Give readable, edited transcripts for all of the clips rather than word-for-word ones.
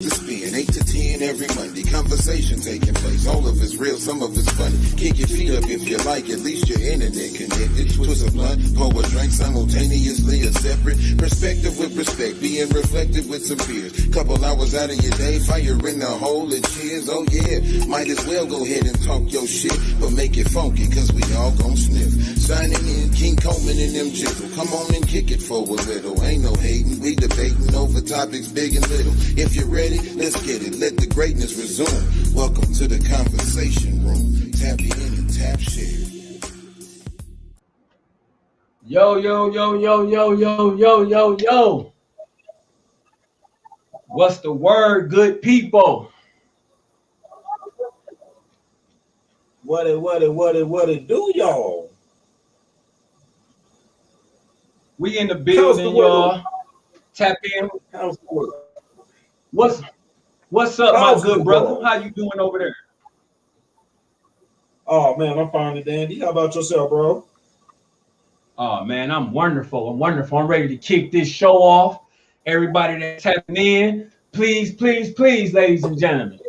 The spin 8 to 10 every Monday. Conversation taking place. All of it's real, some of it's funny. Kick your feet up if you like. At least your internet connected. Twist a blunt, pour a drink simultaneously. A separate perspective with respect. Being reflective with some fears. Couple hours out of your day, fire in the hole and cheers. Oh yeah, might as well go ahead and talk your shit, but make it funky, cause we all gon' sniff. Signing in, King Coleman and them jizzle. Come on and kick it for a little. Ain't no hating, we debating over topics big and little. If you're ready, let's get it. Let the greatness resume. Welcome to the conversation room. Tap in and tap share. Yo, yo, yo, yo, yo, yo, yo, yo, yo. What's the word, good people? What it do, y'all? We in the building, y'all. Tap in. How's the work? What's up, my good brother? How you doing over there? Oh man, I'm fine and dandy. How about yourself, bro? Oh man, I'm wonderful. I'm ready to kick this show off. Everybody that's tapping in, please, please, please, ladies and gentlemen,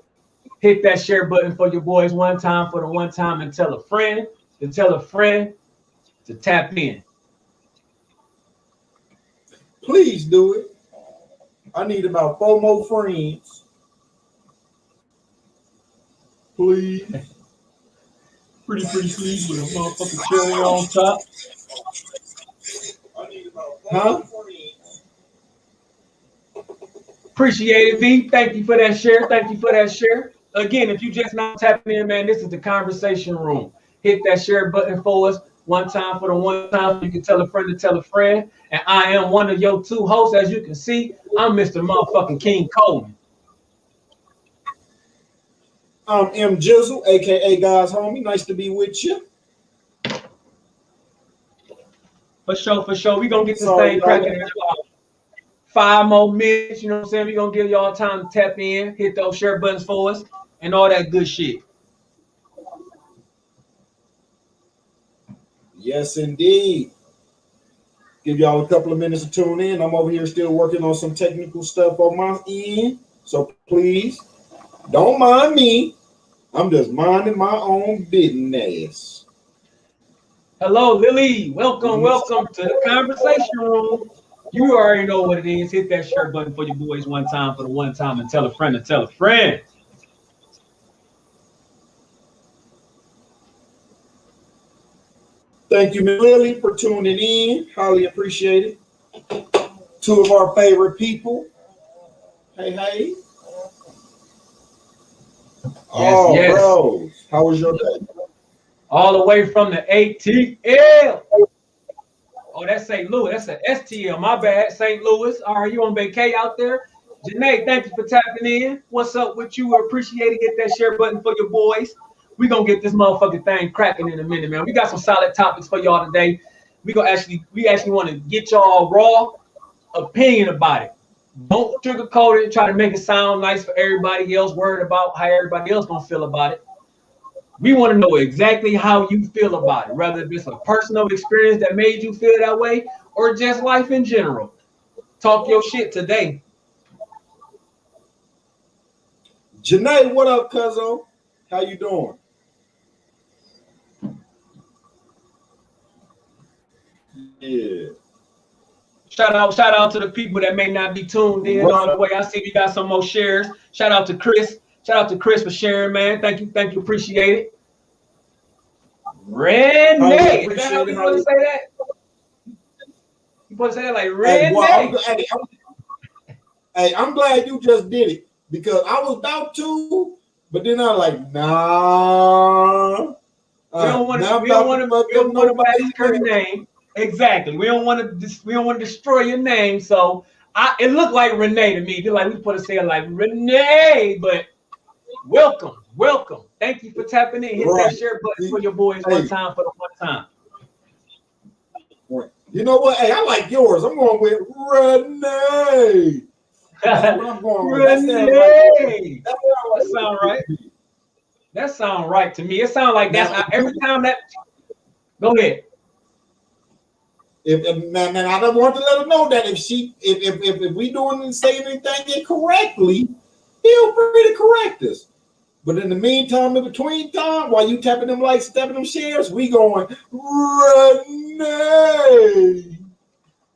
hit that share button for your boys one time for the one time, and tell a friend to tap in. Please do it. I need about 4 more friends. Please. Pretty please with a motherfucking cherry on top. I need about 4 more friends. Appreciate it, V. Thank you for that share. Again, if you just not tapping in, man, this is the conversation room. Hit that share button for us one time for the one time. You can tell a friend to tell a friend. And I am one of your two hosts. As you can see, I'm Mr. Motherfucking King Coleman. I'm M Jizzle, aka God's homie. Nice to be with you. For sure. We're gonna get this thing cracking in about 5 more minutes. You know what I'm saying? We're gonna give y'all time to tap in, hit those share buttons for us, and all that good shit. Yes, indeed. Give y'all a couple of minutes to tune in. I'm over here still working on some technical stuff on my end. So please, don't mind me. I'm just minding my own business. Hello, Lily. Welcome to the conversation room. You already know what it is. Hit that share button for your boys one time for the one time, and tell a friend to tell a friend. Thank you, Lily, for tuning in. Highly appreciate it. 2 of our favorite people. Hey. Yes. Bros. How was your day? All the way from the ATL. Oh, that's St. Louis. That's an STL. My bad, St. Louis. All right, you on vacay out there? Janae, thank you for tapping in. What's up with you? Appreciate it. Get that share button for your boys. We gonna get this motherfucking thing cracking in a minute, man. We got some solid topics for y'all today. We actually want to get y'all raw opinion about it. Don't sugarcoat it. Try to make it sound nice for everybody else. Worried about how everybody else gonna feel about it. We want to know exactly how you feel about it, whether it's a personal experience that made you feel that way or just life in general. Talk your shit today. Janae, what up, cuzzo? How you doing? Yeah. Shout out to the people that may not be tuned in all the way. I see we got some more shares. Shout out to Chris. Shout out to Chris for sharing, man. Thank you. Appreciate it. Renee. Is that how you want to say that? You want to say that like Renee? I'm glad you just did it because I was about to, but then I'm like, nah. We don't want to her name. Exactly. We don't want to destroy your name. So it looked like Renee to me. Like we put to say it like Renee, but welcome. Thank you for tapping in. Hit that share button for your boys one time for the one time. You know what? Hey, I like yours. I'm going with Renee. That's what I'm going with. Renee. That sound right. That sound right to me. It sounds like that's every time that. Go ahead. Man, I don't want to let her know that if we doing and saying anything incorrectly, feel free to correct us. But in the meantime, in between time, while you tapping them likes, tapping them shares, we going, Renee.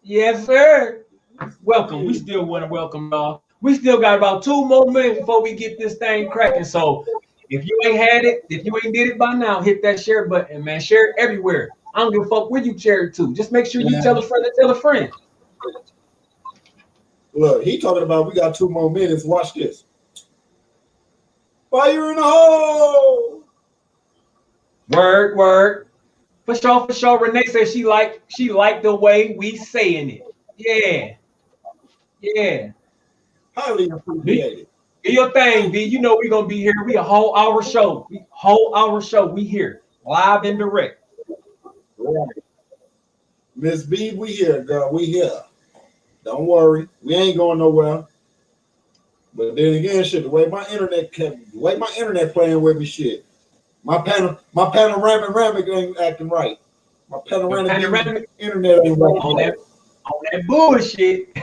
Yes, sir. Welcome. We still want to welcome y'all. We still got about 2 more minutes before we get this thing cracking. So if you ain't had it, if you ain't did it by now, hit that share button, man. Share it everywhere. I don't give a fuck where you share it to. Just make sure you tell a friend to tell a friend. Look, he talking about we got 2 more minutes. Watch this. Fire in the hole. Word. For sure. Renee said she liked the way we saying it. Yeah. Highly appreciated. Do your thing, V. You know we're gonna be here. We a whole hour show. We here. Live and direct. Right. Miss B, we here, girl. We here. Don't worry. We ain't going nowhere. But then again, shit, the way my internet playing with me, shit. My panoramic ain't acting right. My panoramic internet ain't right. On that bullshit.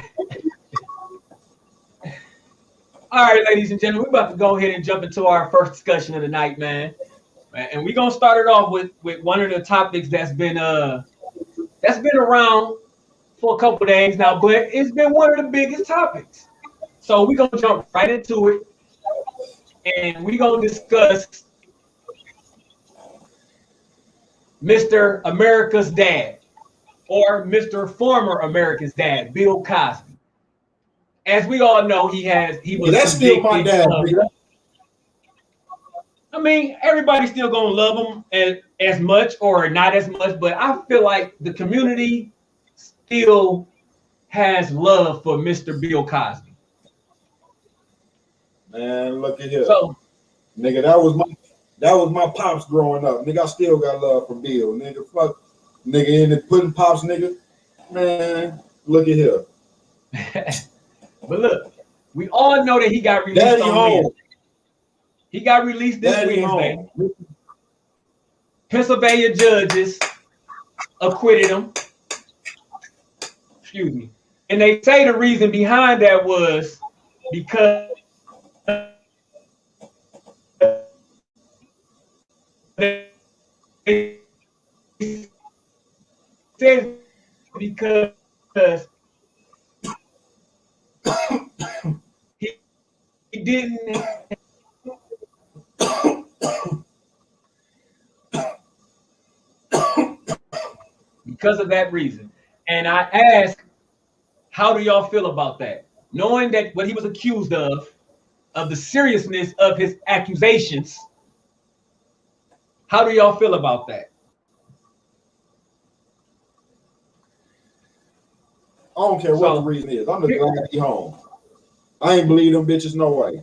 All right, ladies and gentlemen, we're about to go ahead and jump into our first discussion of the night, man. And we're gonna start it off with one of the topics that's been around for a couple days now, but it's been one of the biggest topics. So we're gonna jump right into it, and we're gonna discuss Mr. America's dad, or Mr. Former America's dad, Bill Cosby. As we all know, he was. That's still my dad. I mean, everybody's still gonna love him as much or not as much, but I feel like the community still has love for Mr. Bill Cosby. Man, look at here. So, nigga, that was my pops growing up. Nigga, I still got love for Bill. Nigga, fuck, nigga, in the pudding pops, nigga. Man, look at here. But look, we all know that he got released Daddy on home. Wednesday. He got released this Daddy Wednesday. home. Pennsylvania judges acquitted him. Excuse me. And they say the reason behind that was because he didn't because of that reason. And I ask, how do y'all feel about that? Knowing that what he was accused of the seriousness of his accusations, how do y'all feel about that? I don't care what the reason is. I'm just glad to be home. I ain't believe them bitches no way.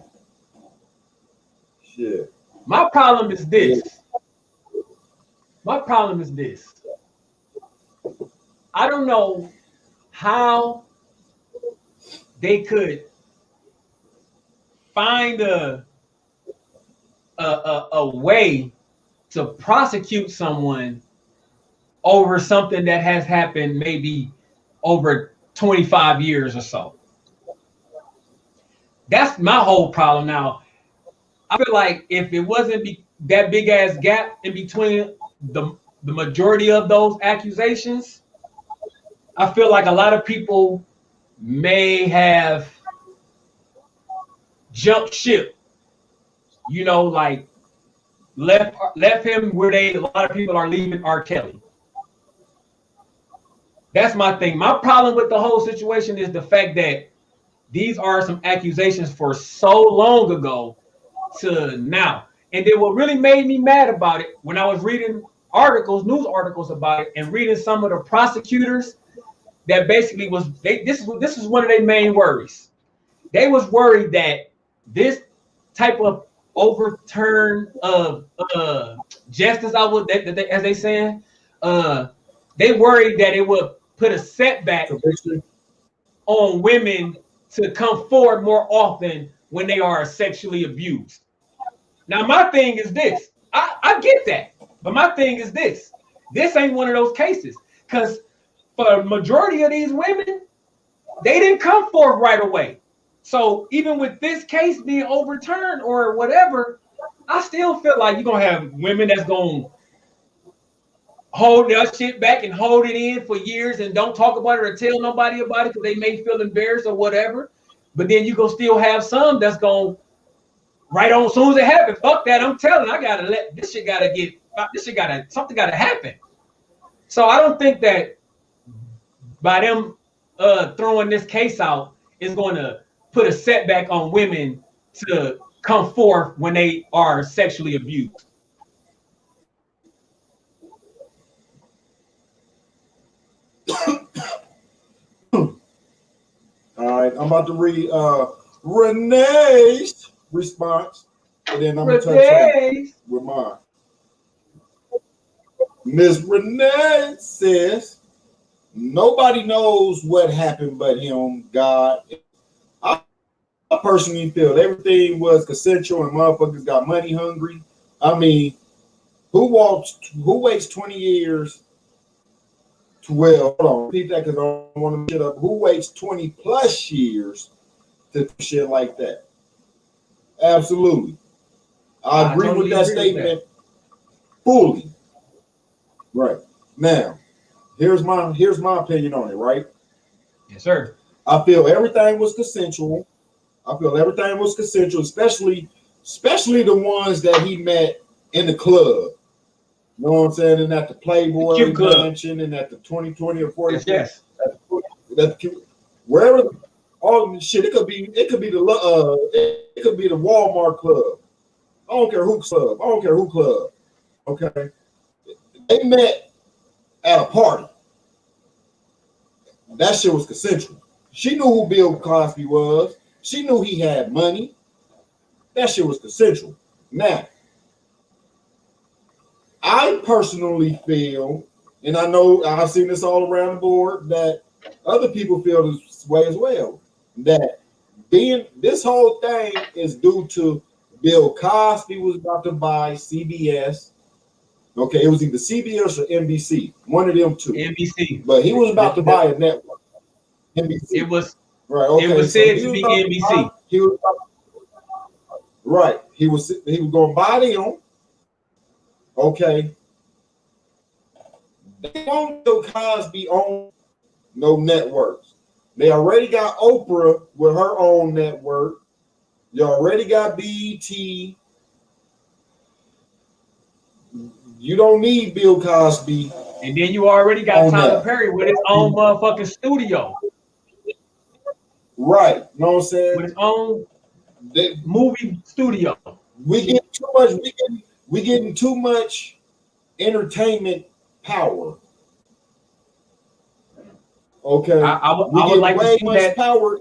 Shit. My problem is this. I don't know how they could find a way to prosecute someone over something that has happened maybe over 25 years or so. That's my whole problem now. I feel like if it wasn't that big ass gap in between the majority of those accusations, I feel like a lot of people may have jumped ship, you know, like left him where a lot of people are leaving R. Kelly. That's my thing. My problem with the whole situation is the fact that these are some accusations for so long ago to now. And then what really made me mad about it, when I was reading news articles about it, and reading some of the prosecutors that basically this is one of their main worries. They was worried that this type of overturn of justice, as they saying, they worried that it would put a setback on women to come forward more often when they are sexually abused. Now, my thing is this. I get that. But my thing is this. This ain't one of those cases. Because for a majority of these women, they didn't come forward right away So even with this case being overturned or whatever, I still feel like you're gonna have women that's gonna hold their shit back and hold it in for years and don't talk about it or tell nobody about it because they may feel embarrassed or whatever. But then you gonna still have some that's gonna right on as soon as it happens. Fuck that! I'm telling. I gotta let this shit. Gotta get this shit. Something gotta happen. So I don't think that by them throwing this case out is going to put a setback on women to come forth when they are sexually abused. All right, I'm about to read Renee's response, and then I'm going to touch on with mine. Ms. Renee says, nobody knows what happened but him, God. I personally feel everything was consensual and motherfuckers got money hungry. I mean, who waits 20 years? Well, hold on, repeat that because I don't want to shit up. Who waits 20 plus years to do shit like that? Absolutely. I agree with that statement fully. Right. Now, here's my opinion on it, right? Yes, sir. I feel everything was consensual. Especially the ones that he met in the club. You know what I'm saying? And at the Playboy Mansion and at the 2020 or 40. Yes. Wherever all the shit, it could be the Walmart club. I don't care who club. Okay. They met at a party. That shit was consensual. She knew who Bill Cosby was. She knew he had money. That shit was consensual. Now, I personally feel, and I know I've seen this all around the board, that other people feel this way as well. That this whole thing is due to Bill Cosby was about to buy CBS. Okay, it was either CBS or NBC, one of them two. NBC, but he was about to buy a network. NBC. It was right. Okay, it was said to be NBC. He was right. He was going to buy them. Okay. They won't Bill Cosby own no networks. They already got Oprah with her own network. You already got BET. You don't need Bill Cosby. And then you already got Tyler Perry with his own motherfucking studio. Right. You know what I'm saying? With his own movie studio. We getting too much entertainment power. Okay. I would like to see much that power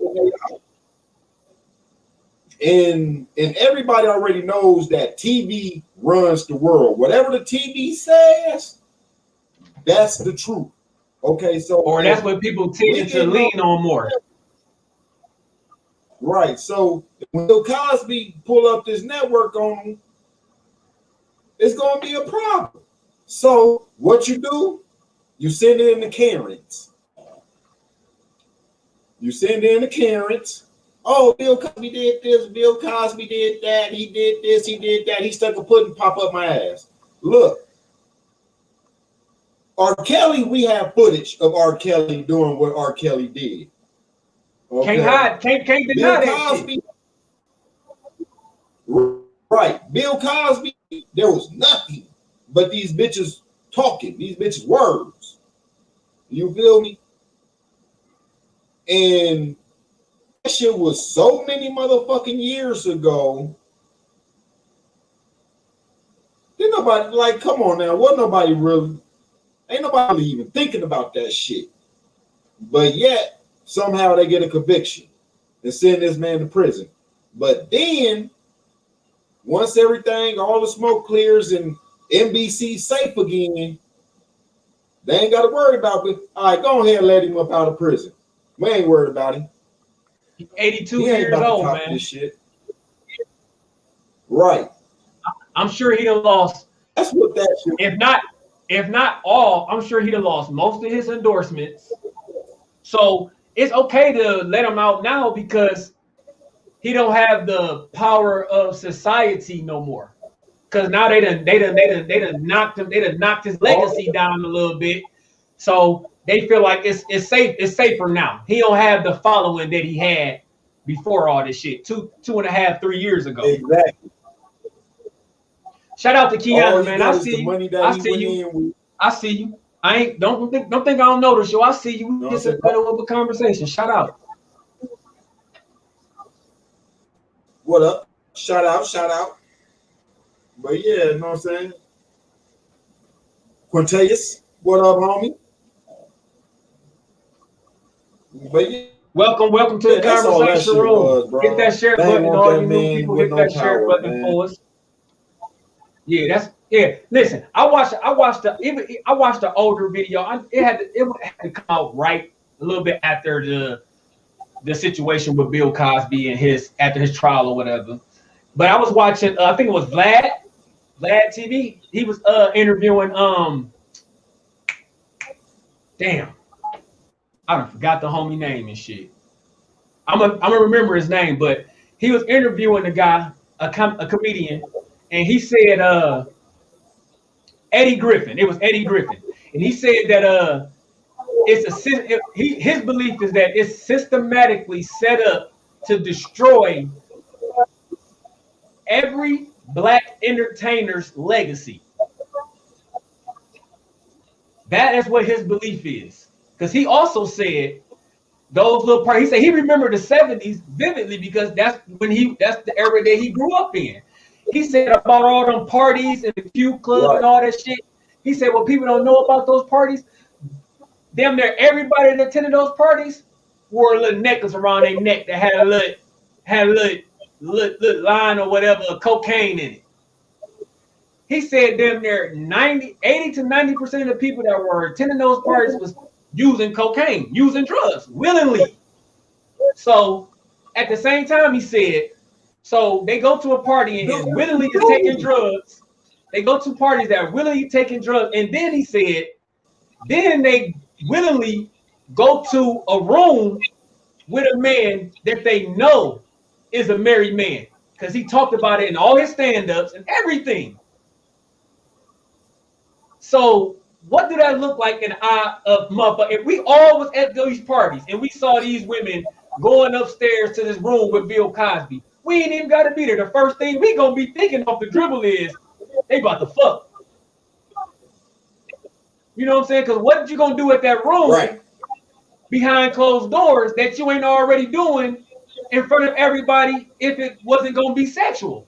and everybody already knows that TV runs the world. Whatever the TV says, that's the truth. Okay, so or that's what people tend to lean on more. Right. So when Bill Cosby pull up this network on him, it's gonna be a problem. So what you do, you send in the Karens. Oh, Bill Cosby did this, Bill Cosby did that, he did this, he did that, he stuck a pudding pop up my ass. Look, R. Kelly, we have footage of R. Kelly doing what R. Kelly did. Okay. Can't deny that shit. Right. Bill Cosby, there was nothing but these bitches talking, these bitches words. You feel me? And that shit was so many motherfucking years ago. Ain't nobody, like, come on now. Ain't nobody even thinking about that shit. But yet, somehow they get a conviction and send this man to prison. But then, once everything, all the smoke clears and NBC safe again, they ain't got to worry about it. All right, go ahead and let him up out of prison. We ain't worried about him. He's 82 years old, man. This shit. Right. I'm sure he'd have lost. That's what that shit. If not all, I'm sure he'd have lost most of his endorsements. So it's okay to let him out now because he don't have the power of society no more. Cause now they done knocked him, they done knocked his legacy down a little bit. So they feel like it's safer now. He don't have the following that he had before all this shit, 2.5, 3 years ago. Exactly. Shout out to Keanu, man. I see you. I see you. I ain't don't think I don't know the show. I see you. We just in the middle of a conversation. Shout out. What up? Shout out. But yeah, you know what I'm saying? Quinteus, what up, homie? But yeah, welcome to the conversation room. Hit that share button, all you new people. Hit that share button for us. Yeah, Listen, I watched the older video. It had to come out right a little bit after the situation with Bill Cosby and after his trial or whatever. But I was watching. I think it was Vlad TV. He was interviewing. Damn, I forgot the homie name and shit. I'm gonna remember his name, but he was interviewing a guy, a comedian, and he said Eddie Griffin. It was Eddie Griffin, and he said that his belief is that it's systematically set up to destroy every black entertainer's legacy. That is what his belief is. Because he also said those little parties. He said he remembered the 70s vividly because that's the era that he grew up in. He said about all them parties and the Q Club and all that shit. He said what people don't know about those parties, damn near everybody that attended those parties wore a little necklace around their neck that had a little line or whatever of cocaine in it. He said damn near 80 to 90% of the people that were attending those parties was using cocaine, using drugs willingly. So at the same time, he said, so they go to a party and willingly is taking drugs. They go to parties that are willingly taking drugs. And then he said, then they willingly go to a room with a man that they know is a married man. Because he talked about it in all his stand-ups and everything. So what do that look like in the eye of motherfucker? If we all was at these parties and we saw these women going upstairs to this room with Bill Cosby, we ain't even got to be there. The first thing we gonna be thinking off the dribble is they about to fuck. You know what I'm saying? Because what you gonna do at that room behind closed doors that you ain't already doing in front of everybody if it wasn't gonna be sexual?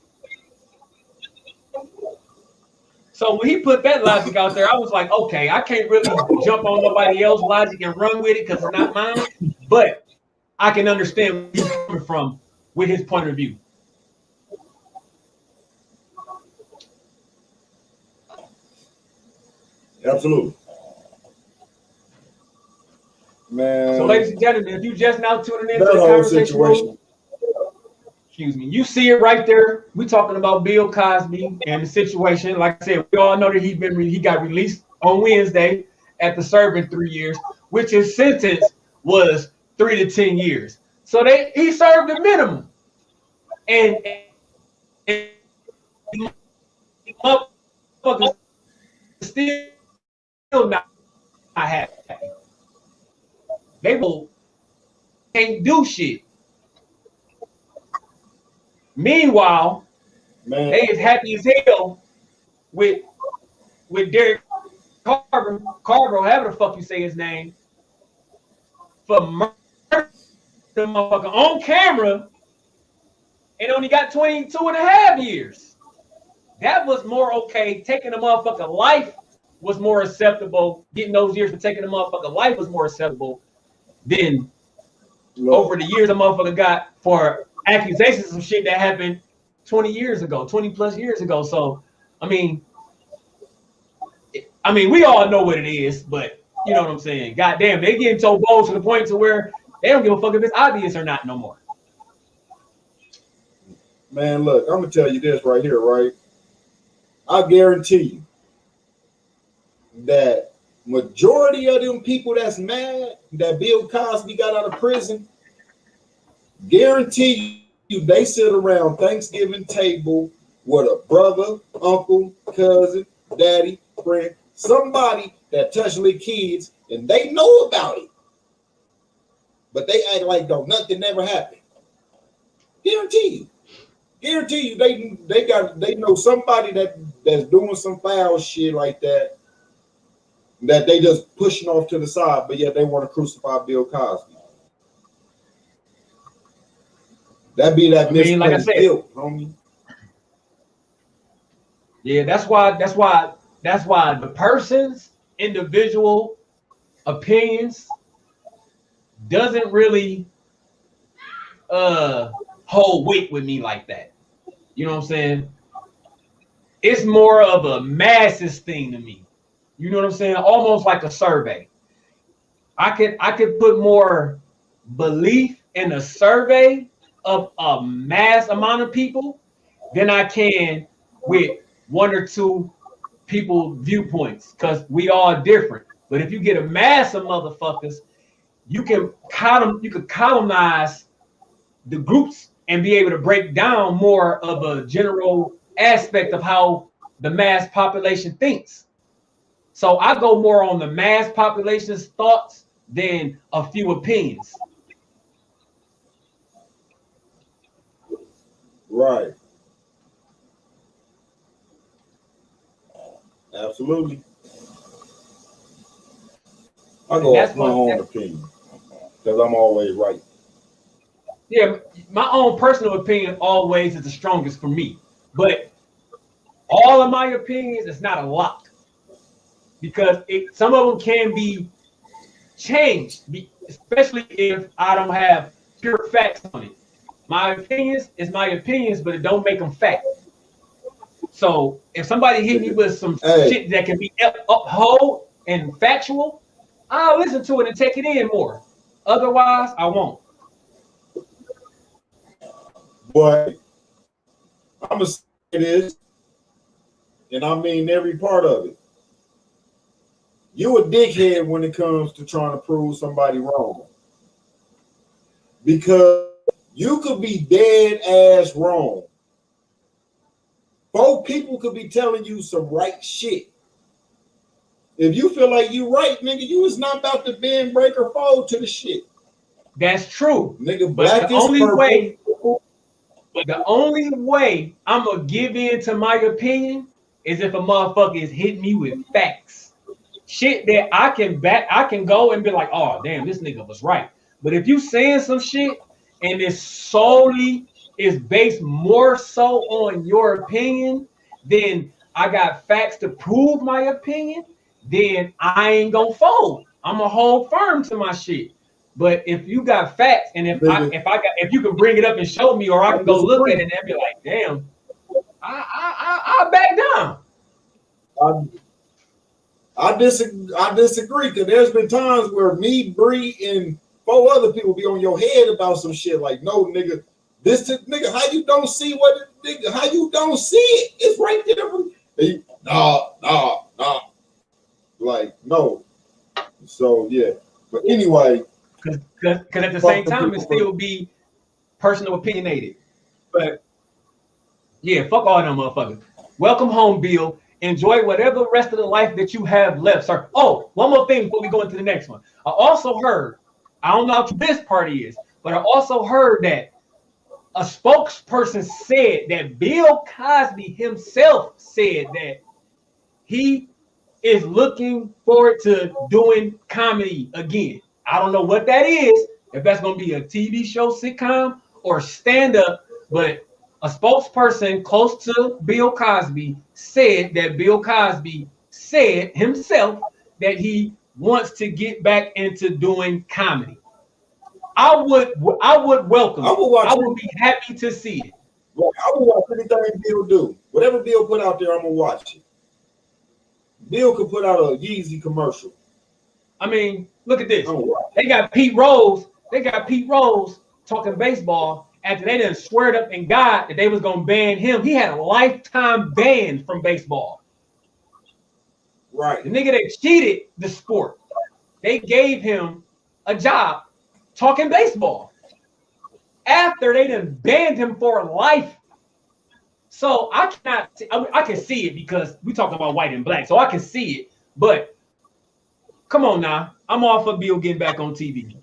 So when he put that logic out there, I was like, okay, I can't really jump on nobody else's logic and run with it because it's not mine. But I can understand where he's coming from with his point of view. Absolutely. Man. So, ladies and gentlemen, if you just now tuning into the conversation room, excuse me, you see it right there. We're talking about Bill Cosby and the situation. Like I said, we all know that he got released on Wednesday after serving 3 years, which his sentence was 3 to 10 years. So he served the minimum. And motherfuckers still not happy. They can't do shit. Meanwhile, man, they is happy as hell with Derek Carver, however the fuck you say his name, for murdering the motherfucker on camera and only got 22.5 years. That was more okay. Taking a motherfucker life was more acceptable. Getting those years for taking a motherfucker life was more acceptable than over the years a motherfucker got for accusations of shit that happened 20 plus years ago. So, I mean, we all know what it is, but you know what I'm saying? Goddamn, they getting so bold to the point to where they don't give a fuck if it's obvious or not no more. Man, look, I'm gonna tell you this right here, right? I guarantee you that majority of them people that's mad that Bill Cosby got out of prison, guarantee they sit around Thanksgiving table with a brother, uncle, cousin, daddy, friend, somebody that touched their kids, and they know about it, but they act like though nothing never happened. Guarantee you, they know somebody that's doing some foul shit like that they just pushing off to the side, but yet they want to crucify Bill Cosby. That be that misplaced like I said, guilt, homie. Yeah, that's why the person's individual opinions doesn't really hold weight with me like that. You know what I'm saying? It's more of a masses thing to me. You know what I'm saying? Almost like a survey. I could put more belief in a survey of a mass amount of people than I can with one or two people viewpoints, because we all different. But if you get a mass of motherfuckers, you can columnize the groups and be able to break down more of a general aspect of how the mass population thinks. So I go more on the mass population's thoughts than a few opinions. Right. Absolutely. I go off my own opinion because I'm always right. Yeah, my own personal opinion always is the strongest for me. But all of my opinions is not a lot, because some of them can be changed, especially if I don't have pure facts on it. My opinions is my opinions, but it don't make them fact. So if somebody hit me with some shit that can be upheld and factual, I'll listen to it and take it in more. Otherwise, I won't. But I'm going to say this, and I mean every part of it. You a dickhead when it comes to trying to prove somebody wrong. Because you could be dead ass wrong. 4 people could be telling you some right shit. If you feel like you right, nigga, you is not about to bend, break, or fold to the shit. That's true. Nigga, black is purple. The only way I'm gonna give in to my opinion is if a motherfucker is hitting me with facts. Shit that I can go and be like, oh damn, this nigga was right. But if you saying some shit and it solely is based more so on your opinion, then I got facts to prove my opinion, then I ain't gonna fold. I'm gonna hold firm to my shit. But if you got facts, and if you can bring it up and show me, or I can go look at it and be like, damn, I'll back down. I disagree, because there's been times where me, Bree, and 4 other people be on your head about some shit like, no, nigga, nigga, how you don't see how you don't see it? It's right there. Nah. Like, no. So, yeah. But anyway. Because at the same time, it still be personal opinionated. But, yeah, fuck all them motherfuckers. Welcome home, Bill. Enjoy whatever rest of the life that you have left, sir. Oh, one more thing before we go into the next one. I also heard, I don't know how this party is, but I also heard that a spokesperson said that Bill Cosby himself said that he is looking forward to doing comedy again. I don't know what that is, if that's going to be a TV show, sitcom, or stand-up, but a spokesperson close to Bill Cosby said that Bill Cosby said himself that he wants to get back into doing comedy. I would welcome it. I would be happy to see it. Well, I would watch anything Bill do. Whatever Bill put out there, I'm going to watch it. Bill could put out a Yeezy commercial. I mean, look at this. They got Pete Rose talking baseball after they done sweared up in God that they was going to ban him. He had a lifetime ban from baseball. Right. The nigga that cheated the sport, they gave him a job talking baseball after they done banned him for life. So I cannot. I can see it because we talking about white and black, so I can see it. But come on now, I'm all for Bill getting back on TV.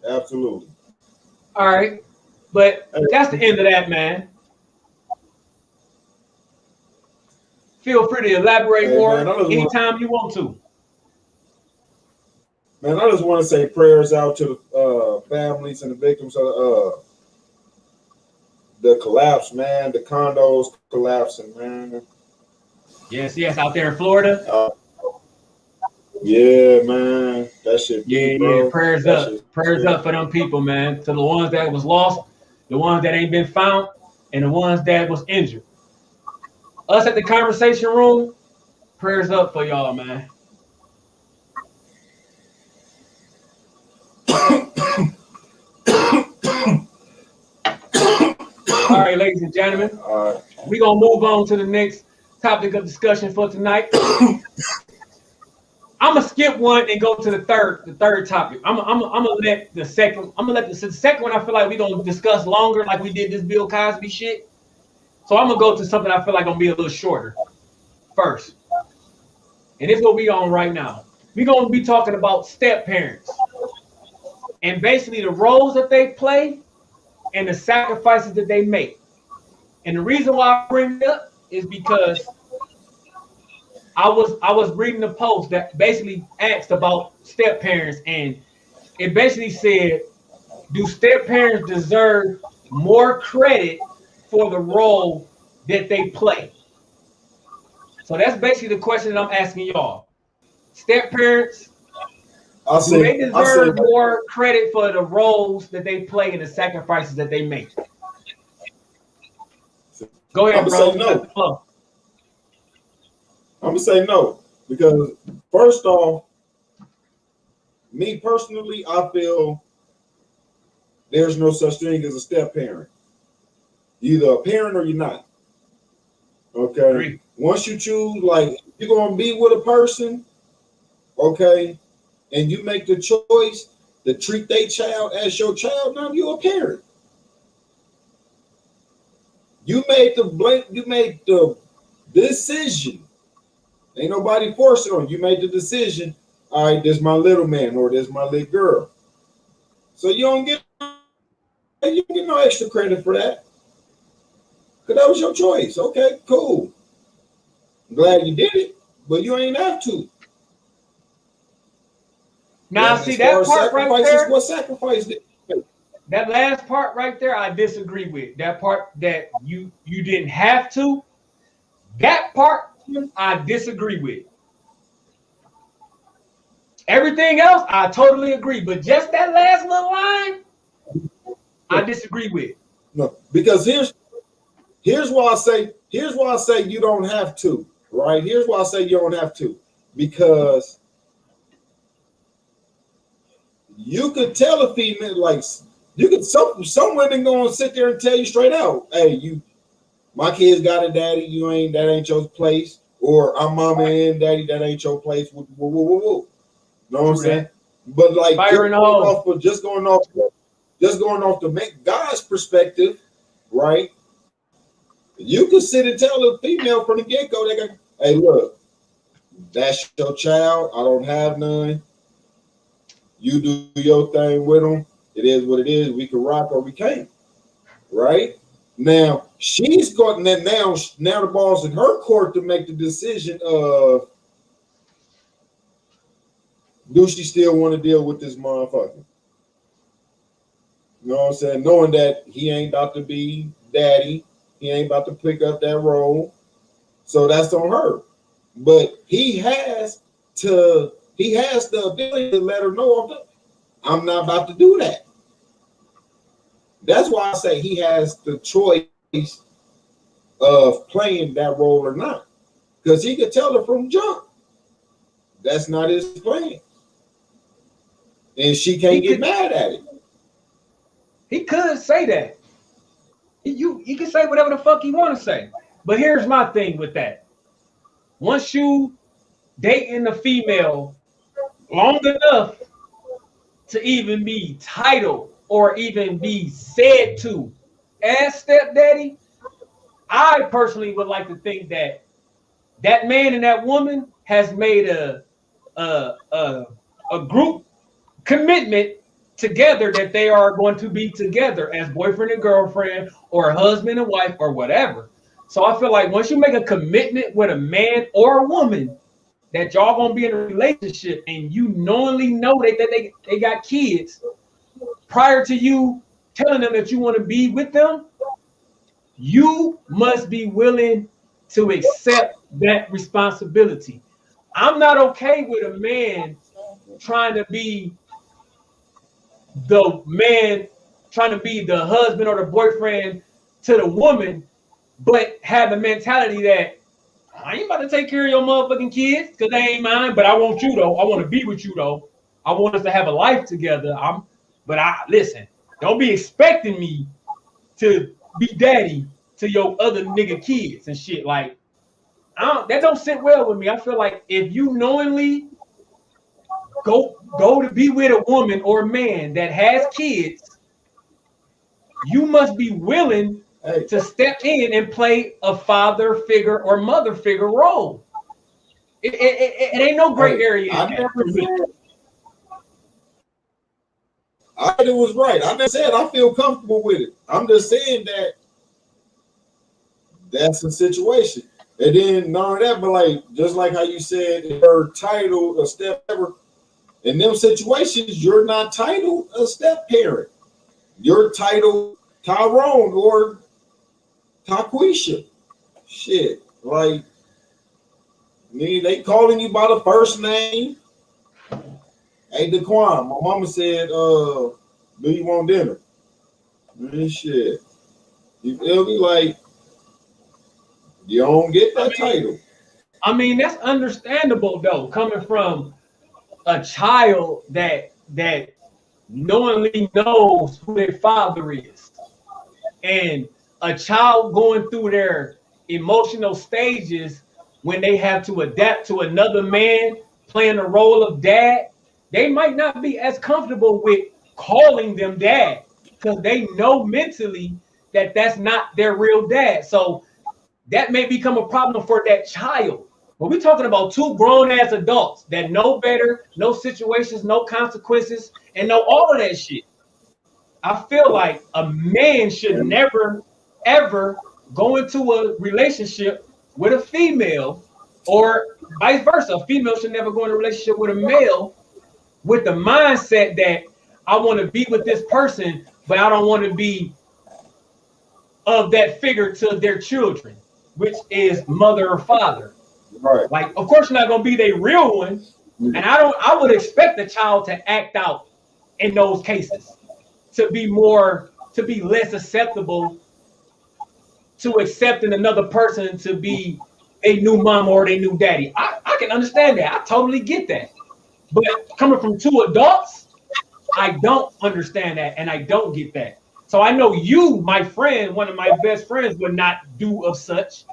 Absolutely. All right, but that's the end of that, man. Feel free to elaborate more anytime you want to. Man, I just want to say prayers out to the families and the victims of the collapse, man. The condos collapsing, man. Yes, out there in Florida. Yeah, man. That shit. Yeah. Prayers up. Prayers up for them people, man. To the ones that was lost, the ones that ain't been found, and the ones that was injured. Us at the conversation room, prayers up for y'all, man. All right, ladies and gentlemen, we're going to move on to the next topic of discussion for tonight. I'm going to skip one and go to the third topic. I'm gonna let the second one, I feel like we're going to discuss longer like we did this Bill Cosby shit. So I'm going to go to something I feel like going to be a little shorter first. And this is what we on right now. We're going to be talking about step parents and basically the roles that they play and the sacrifices that they make. And the reason why I bring it up is because I was reading a post that basically asked about step parents, and it basically said, do step parents deserve more credit for the role that they play? So that's basically the question that I'm asking y'all. Step parents, do they deserve more credit for the roles that they play and the sacrifices that they make? Go ahead, bro. I'm gonna say no, because first off, me personally, I feel there's no such thing as a step parent. You're either a parent or you're not. Okay. Agree. Once you choose, like, you're gonna be with a person, okay, and you make the choice to treat their child as your child, now you're a parent. You made the decision. Ain't nobody forcing on you. Made the decision. All right, this my little man or this my little girl. So you don't get no extra credit for that. Because that was your choice. Okay, cool. I'm glad you did it, but you ain't have to. Now, see that part right there? What sacrifice did you make? That last part right there, I disagree with. That part that you didn't have to, that part I disagree with. Everything else, I totally agree. But just that last little line, I disagree with. No, because here's why I say you don't have to, right? Here's why I say you don't have to. Because you could tell a female, like, you could some women gonna sit there and tell you straight out, hey, my kids got a daddy, that ain't your place, or I'm mama and daddy, that ain't your place. Woo. You know what I'm saying? But like just going off the guy's perspective, right? You could sit and tell a female from the get-go, they go, hey, look, that's your child. I don't have none. You do your thing with them. It is what it is. We can rock or we can't. Right? Now, she's got that now the ball's in her court to make the decision of, do she still want to deal with this motherfucker? You know what I'm saying? Knowing that he ain't about to be daddy. He ain't about to pick up that role. So that's on her. But he has the ability to let her know, I'm not about to do that. That's why I say he has the choice of playing that role or not. Because he could tell her from jump, that's not his plan. And she can't get mad at it. He could say that. He can say whatever the fuck he want to say. But here's my thing with that. Once you dating a female long enough to even be titled or even be said to as stepdaddy, I personally would like to think that that man and that woman has made a group commitment together that they are going to be together as boyfriend and girlfriend or husband and wife or whatever. So I feel like once you make a commitment with a man or a woman that y'all gonna be in a relationship and you knowingly know that they got kids prior to you telling them that you want to be with them, you must be willing to accept that responsibility. I'm not okay with a man trying to be the man, trying to be the husband or the boyfriend to the woman, but have the mentality that I ain't about to take care of your motherfucking kids because they ain't mine, but I want you though. I want to be with you though. I want us to have a life together. But listen, don't be expecting me to be daddy to your other nigga kids and shit. Like, that don't sit well with me. I feel like if you knowingly go to be with a woman or a man that has kids, you must be willing to step in and play a father figure or mother figure role. It ain't no gray area. I said it was right. I never said I feel comfortable with it. I'm just saying that that's the situation. And then none of that, but like just like how you said, her title a step ever. In them situations, you're not titled a step parent. You're titled Tyrone or Taquisha. Shit. Like, they calling you by the first name. Hey, Daquan, my mama said, do you want dinner? Man, shit. You feel me? Like, you don't get that title. I mean, that's understandable, though, coming from a child that knowingly knows who their father is. And a child going through their emotional stages when they have to adapt to another man playing the role of dad, they might not be as comfortable with calling them dad because they know mentally that that's not their real dad. So that may become a problem for that child. But we're talking about two grown-ass adults that know better, no situations, no consequences, and know all of that shit. I feel like a man should never, ever go into a relationship with a female, or vice versa. A female should never go into a relationship with a male with the mindset that I want to be with this person, but I don't want to be of that figure to their children, which is mother or father. Right. Like, of course, you're not gonna be their real one, and I would expect the child to act out in those cases to be less acceptable to accepting another person to be a new mom or a new daddy. I can understand that. I totally get that. But coming from two adults, I don't understand that, and I don't get that. So I know you, my friend, one of my best friends, would not do of such.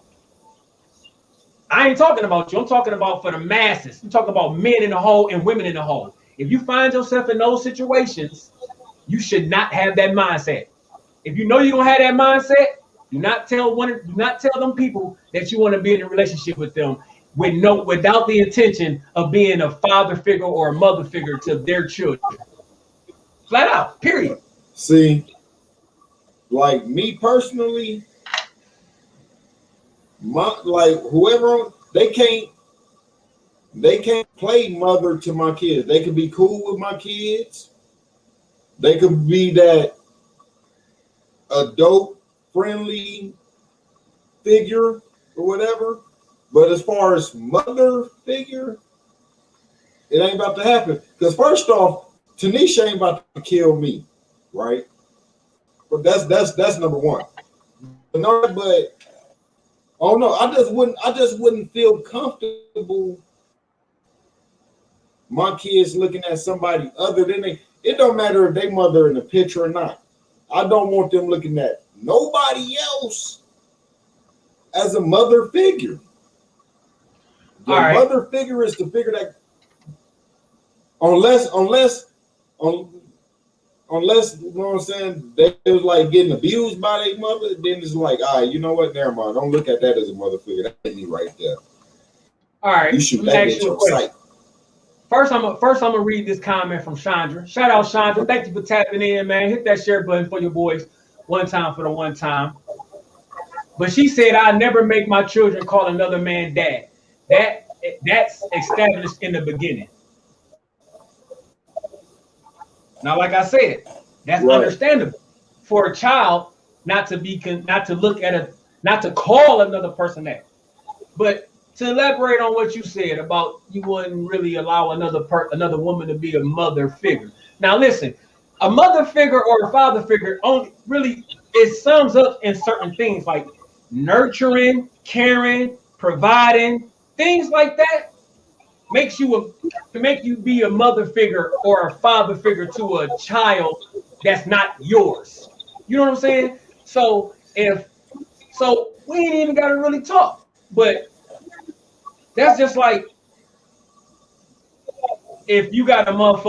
I ain't talking about you. I'm talking about for the masses. I'm talking about men in the whole and women in the whole. If you find yourself in those situations, you should not have that mindset. If you know you're gonna have that mindset, do not tell them people that you want to be in a relationship with them without the intention of being a father figure or a mother figure to their children. Flat out, period. See, like me personally, whoever they can't play mother to my kids. They can be cool with my kids. They can be that adult friendly figure or whatever. But as far as mother figure, it ain't about to happen. Because first off, Tanisha ain't about to kill me, right? But that's number one. But oh no, I just wouldn't feel comfortable my kids looking at somebody other than they. It don't matter if they mother in the picture or not. I don't want them looking at nobody else as a mother figure. The mother figure is the figure that unless unless, you know what I'm saying, they was like getting abused by their mother, then it's like, all right, you know what? Never mind. Don't look at that as a mother figure. That ain't me right there. All right, You shoot let me that ask bitch you a on question. sight. First, I'm gonna read this comment from Chandra. Shout out Chandra. Thank you for tapping in, man. Hit that share button for your boys. One time for the one time. But she said, "I never make my children call another man dad. That's established in the beginning." Now, like I said, that's understandable for a child not to call another person that. But to elaborate on what you said about you wouldn't really allow another woman to be a mother figure. Now, listen, a mother figure or a father figure only really it sums up in certain things like nurturing, caring, providing, things like that makes you be a mother figure or a father figure to a child that's not yours. You know what I'm saying? So we ain't even got to really talk, but that's just like if you got all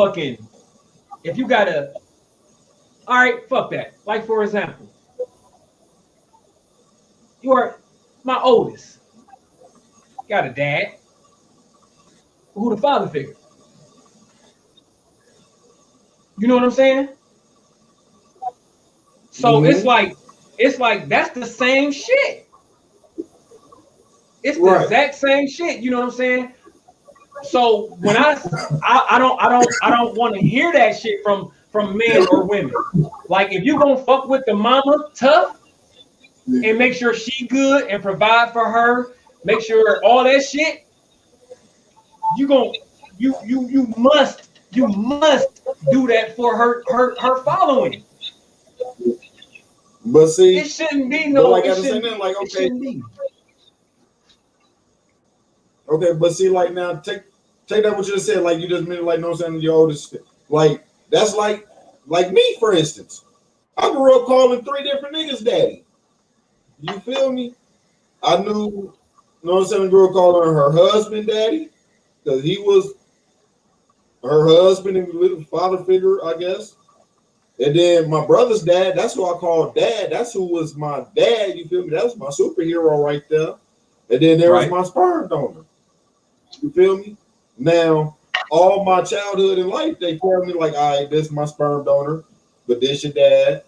right, fuck that. Like for example, you are my oldest, got a dad, who the father figure. You know what I'm saying? So it's like that's the same shit. It's the exact same shit. You know what I'm saying? So when I don't want to hear that shit from men or women. Like if you gonna fuck with the mama tough and make sure she good and provide for her, make sure all that shit, you must do that for her following. But see, it shouldn't be no. Like it I shouldn't, said, like it okay, shouldn't be. Okay, but see, like now, take that what you just said, like you just meant, like, no, I'm saying your oldest, like that's like me, for instance. I grew up calling 3 different niggas daddy. You feel me? I knew, you know what I'm saying, grew up calling her husband daddy because he was her husband and little father figure, I guess. And then my brother's dad, that's who I called dad. That's who was my dad. You feel me? That was my superhero right there. And then there was my sperm donor. You feel me? Now, all my childhood and life, they tell me like, all right, this is my sperm donor, but this your dad.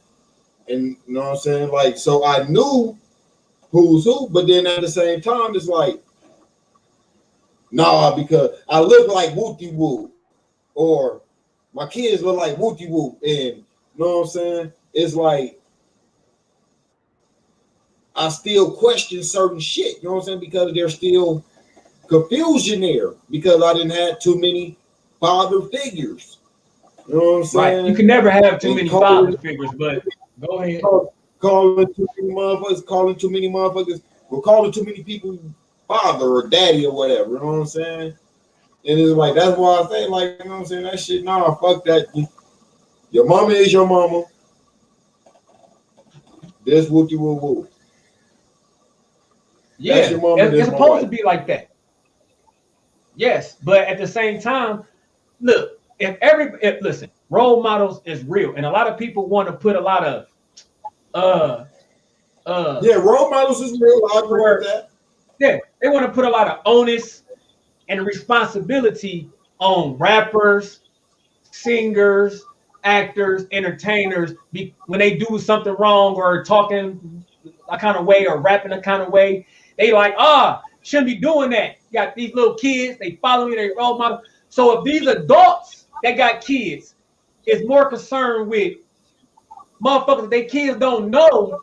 And you know what I'm saying? Like, so I knew who's who, but then at the same time, it's like, nah, because I look like Wooty Woo, or my kids look like Wooty Woo, and you know what I'm saying? It's like I still question certain shit, you know what I'm saying? Because there's still confusion there because I didn't have too many father figures. You know what I'm saying? Right. You can never have too many father figures, but go ahead. Calling too many motherfuckers, or calling too many people father or daddy or whatever. You know what I'm saying? And it's like, that's why I say, like, you know what I'm saying? That shit, nah, fuck that. Your mama is your mama. This wooty woo woo. Yeah, it's supposed to be like that. Yes, but at the same time, look, listen, role models is real, and a lot of people want to put a lot of role models is real. I agree with that. Yeah, they want to put a lot of onus and responsibility on rappers, singers, actors, entertainers when they do something wrong or talking a kind of way or rapping a kind of way. They like, shouldn't be doing that. You got these little kids, they follow you, they role model. So if these adults that got kids is more concerned with motherfuckers that their kids don't know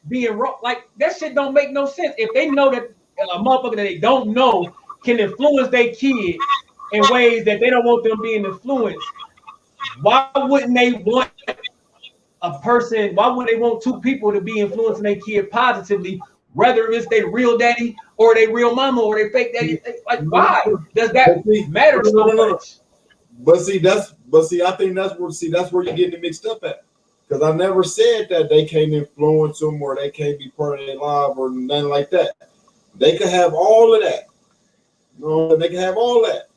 being wrong, like that shit don't make no sense. If they know that a motherfucker that they don't know can influence their kid in ways that they don't want them being influenced, why wouldn't they want why would they want 2 people to be influencing their kid positively, whether it's their real daddy or their real mama or their fake daddy? Like, why does that matter so much? But I think that's where you're getting it mixed up at. Because I never said that they can't influence them or they can't be part of their life or nothing like that. They could have all of that. You know, they can have all that.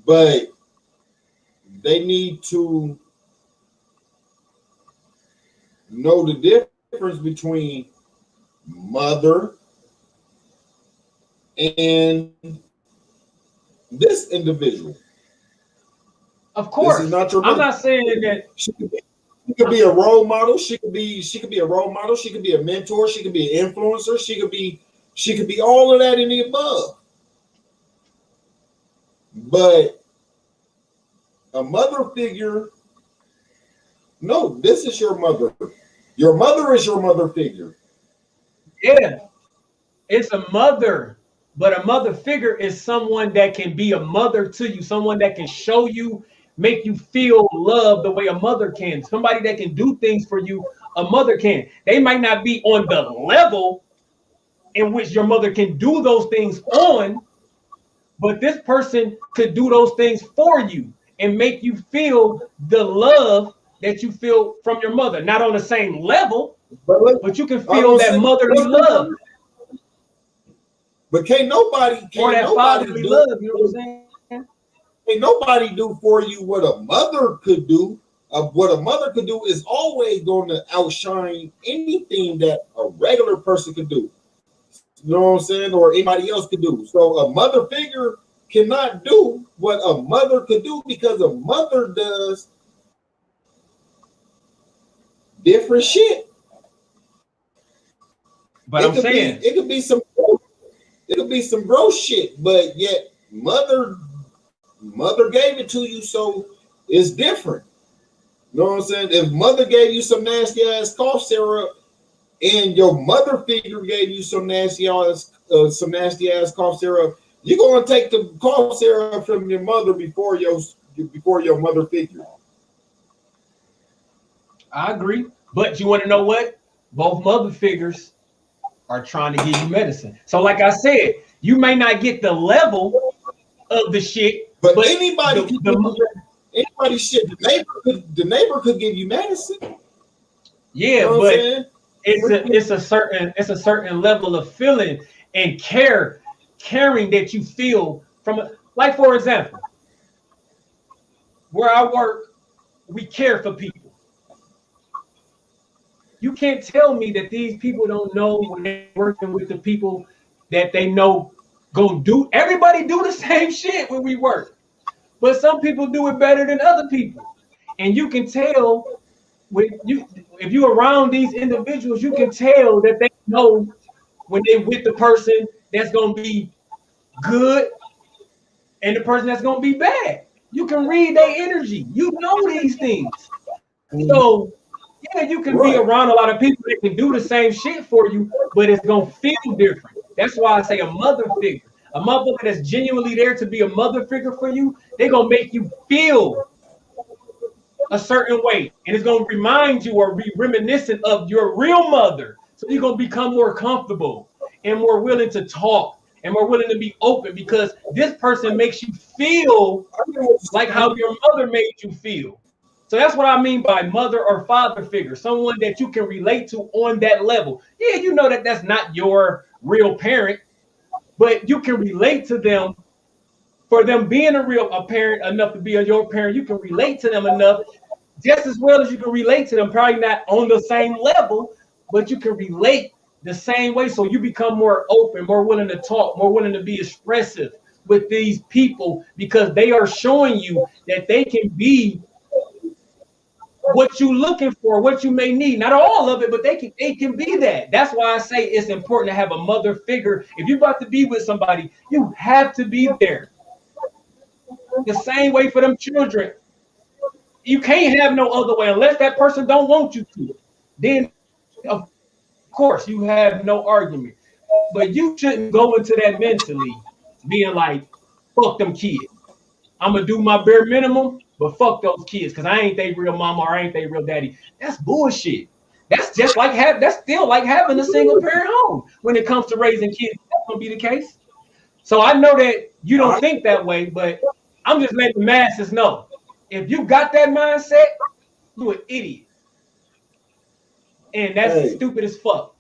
But they need to know the difference between mother and this individual. Of course, this is not your I'm mother. not saying that She could be a role model. She could be a role model. She could be a mentor. She could be an influencer. She could be all of that and the above. But a mother figure, no, this is your mother. Your mother is your mother figure. yeah, it's a mother, but a mother figure is someone that can be a mother to you, someone that can show you, make you feel love the way a mother can, somebody that can do things for you, a mother can. They might not be on the level in which your mother can do those things on, but this person could do those things for you and make you feel the love that you feel from your mother. Not on the same level, but you can feel that motherly love. But can't nobody fatherly love, you know what I'm saying? Can't nobody do for you what a mother could do. What a mother could do is always going to outshine anything that a regular person could do. You know what I'm saying? Or anybody else could do. So a mother figure cannot do what a mother could do because a mother does different shit. But I'm saying it could be some gross shit, but yet mother gave it to you, so it's different. You know what I'm saying? If mother gave you some nasty ass cough syrup and your mother figure gave you some nasty ass cough syrup, you're gonna take the cough syrup from your mother before your mother figure. I agree, but you want to know what? Both mother figures are trying to give you medicine. So, like I said, you may not get the level of the shit, but anybody shit. The neighbor could give you medicine. Yeah, you know but it's a certain level of feeling and caring that you feel from like, for example, where I work, we care for people. You can't tell me that these people don't know when they're working with the people that they know go do. Everybody do the same shit when we work, but some people do it better than other people, and you can tell if you're around these individuals, you can tell that they know when they're with the person that's gonna be good and the person that's gonna be bad. You can read their energy. You know these things. So yeah, you can be around a lot of people that can do the same shit for you, but it's gonna feel different. That's why I say a mother figure. A motherfucker that's genuinely there to be a mother figure for you, they're gonna make you feel a certain way, and it's gonna remind you or be reminiscent of your real mother. So you're gonna become more comfortable and more willing to talk and more willing to be open because this person makes you feel like how your mother made you feel. So that's what I mean by mother or father figure, someone that you can relate to on that level. Yeah, you know that that's not your real parent, but you can relate to them for them being a parent enough to be your parent. You can relate to them enough just as well as you can relate to them, probably not on the same level, but you can relate the same way. So you become more open, more willing to talk, more willing to be expressive with these people because they are showing you that they can be what you're looking for, what you may need. Not all of it, but they can be that. That's why I say it's important to have a mother figure. If you're about to be with somebody, you have to be there. The same way for them children. You can't have no other way unless that person don't want you to. Then, of course, you have no argument. But you shouldn't go into that mentally being like, fuck them kids. I'm going to do my bare minimum, but fuck those kids because I ain't they real mama or I ain't they real daddy. That's bullshit. That's just like that's still like having a single parent home when it comes to raising kids. That's going to be the case. So I know that you don't think that way, but I'm just letting the masses know. If you got that mindset, you an idiot. And that's stupid as fuck.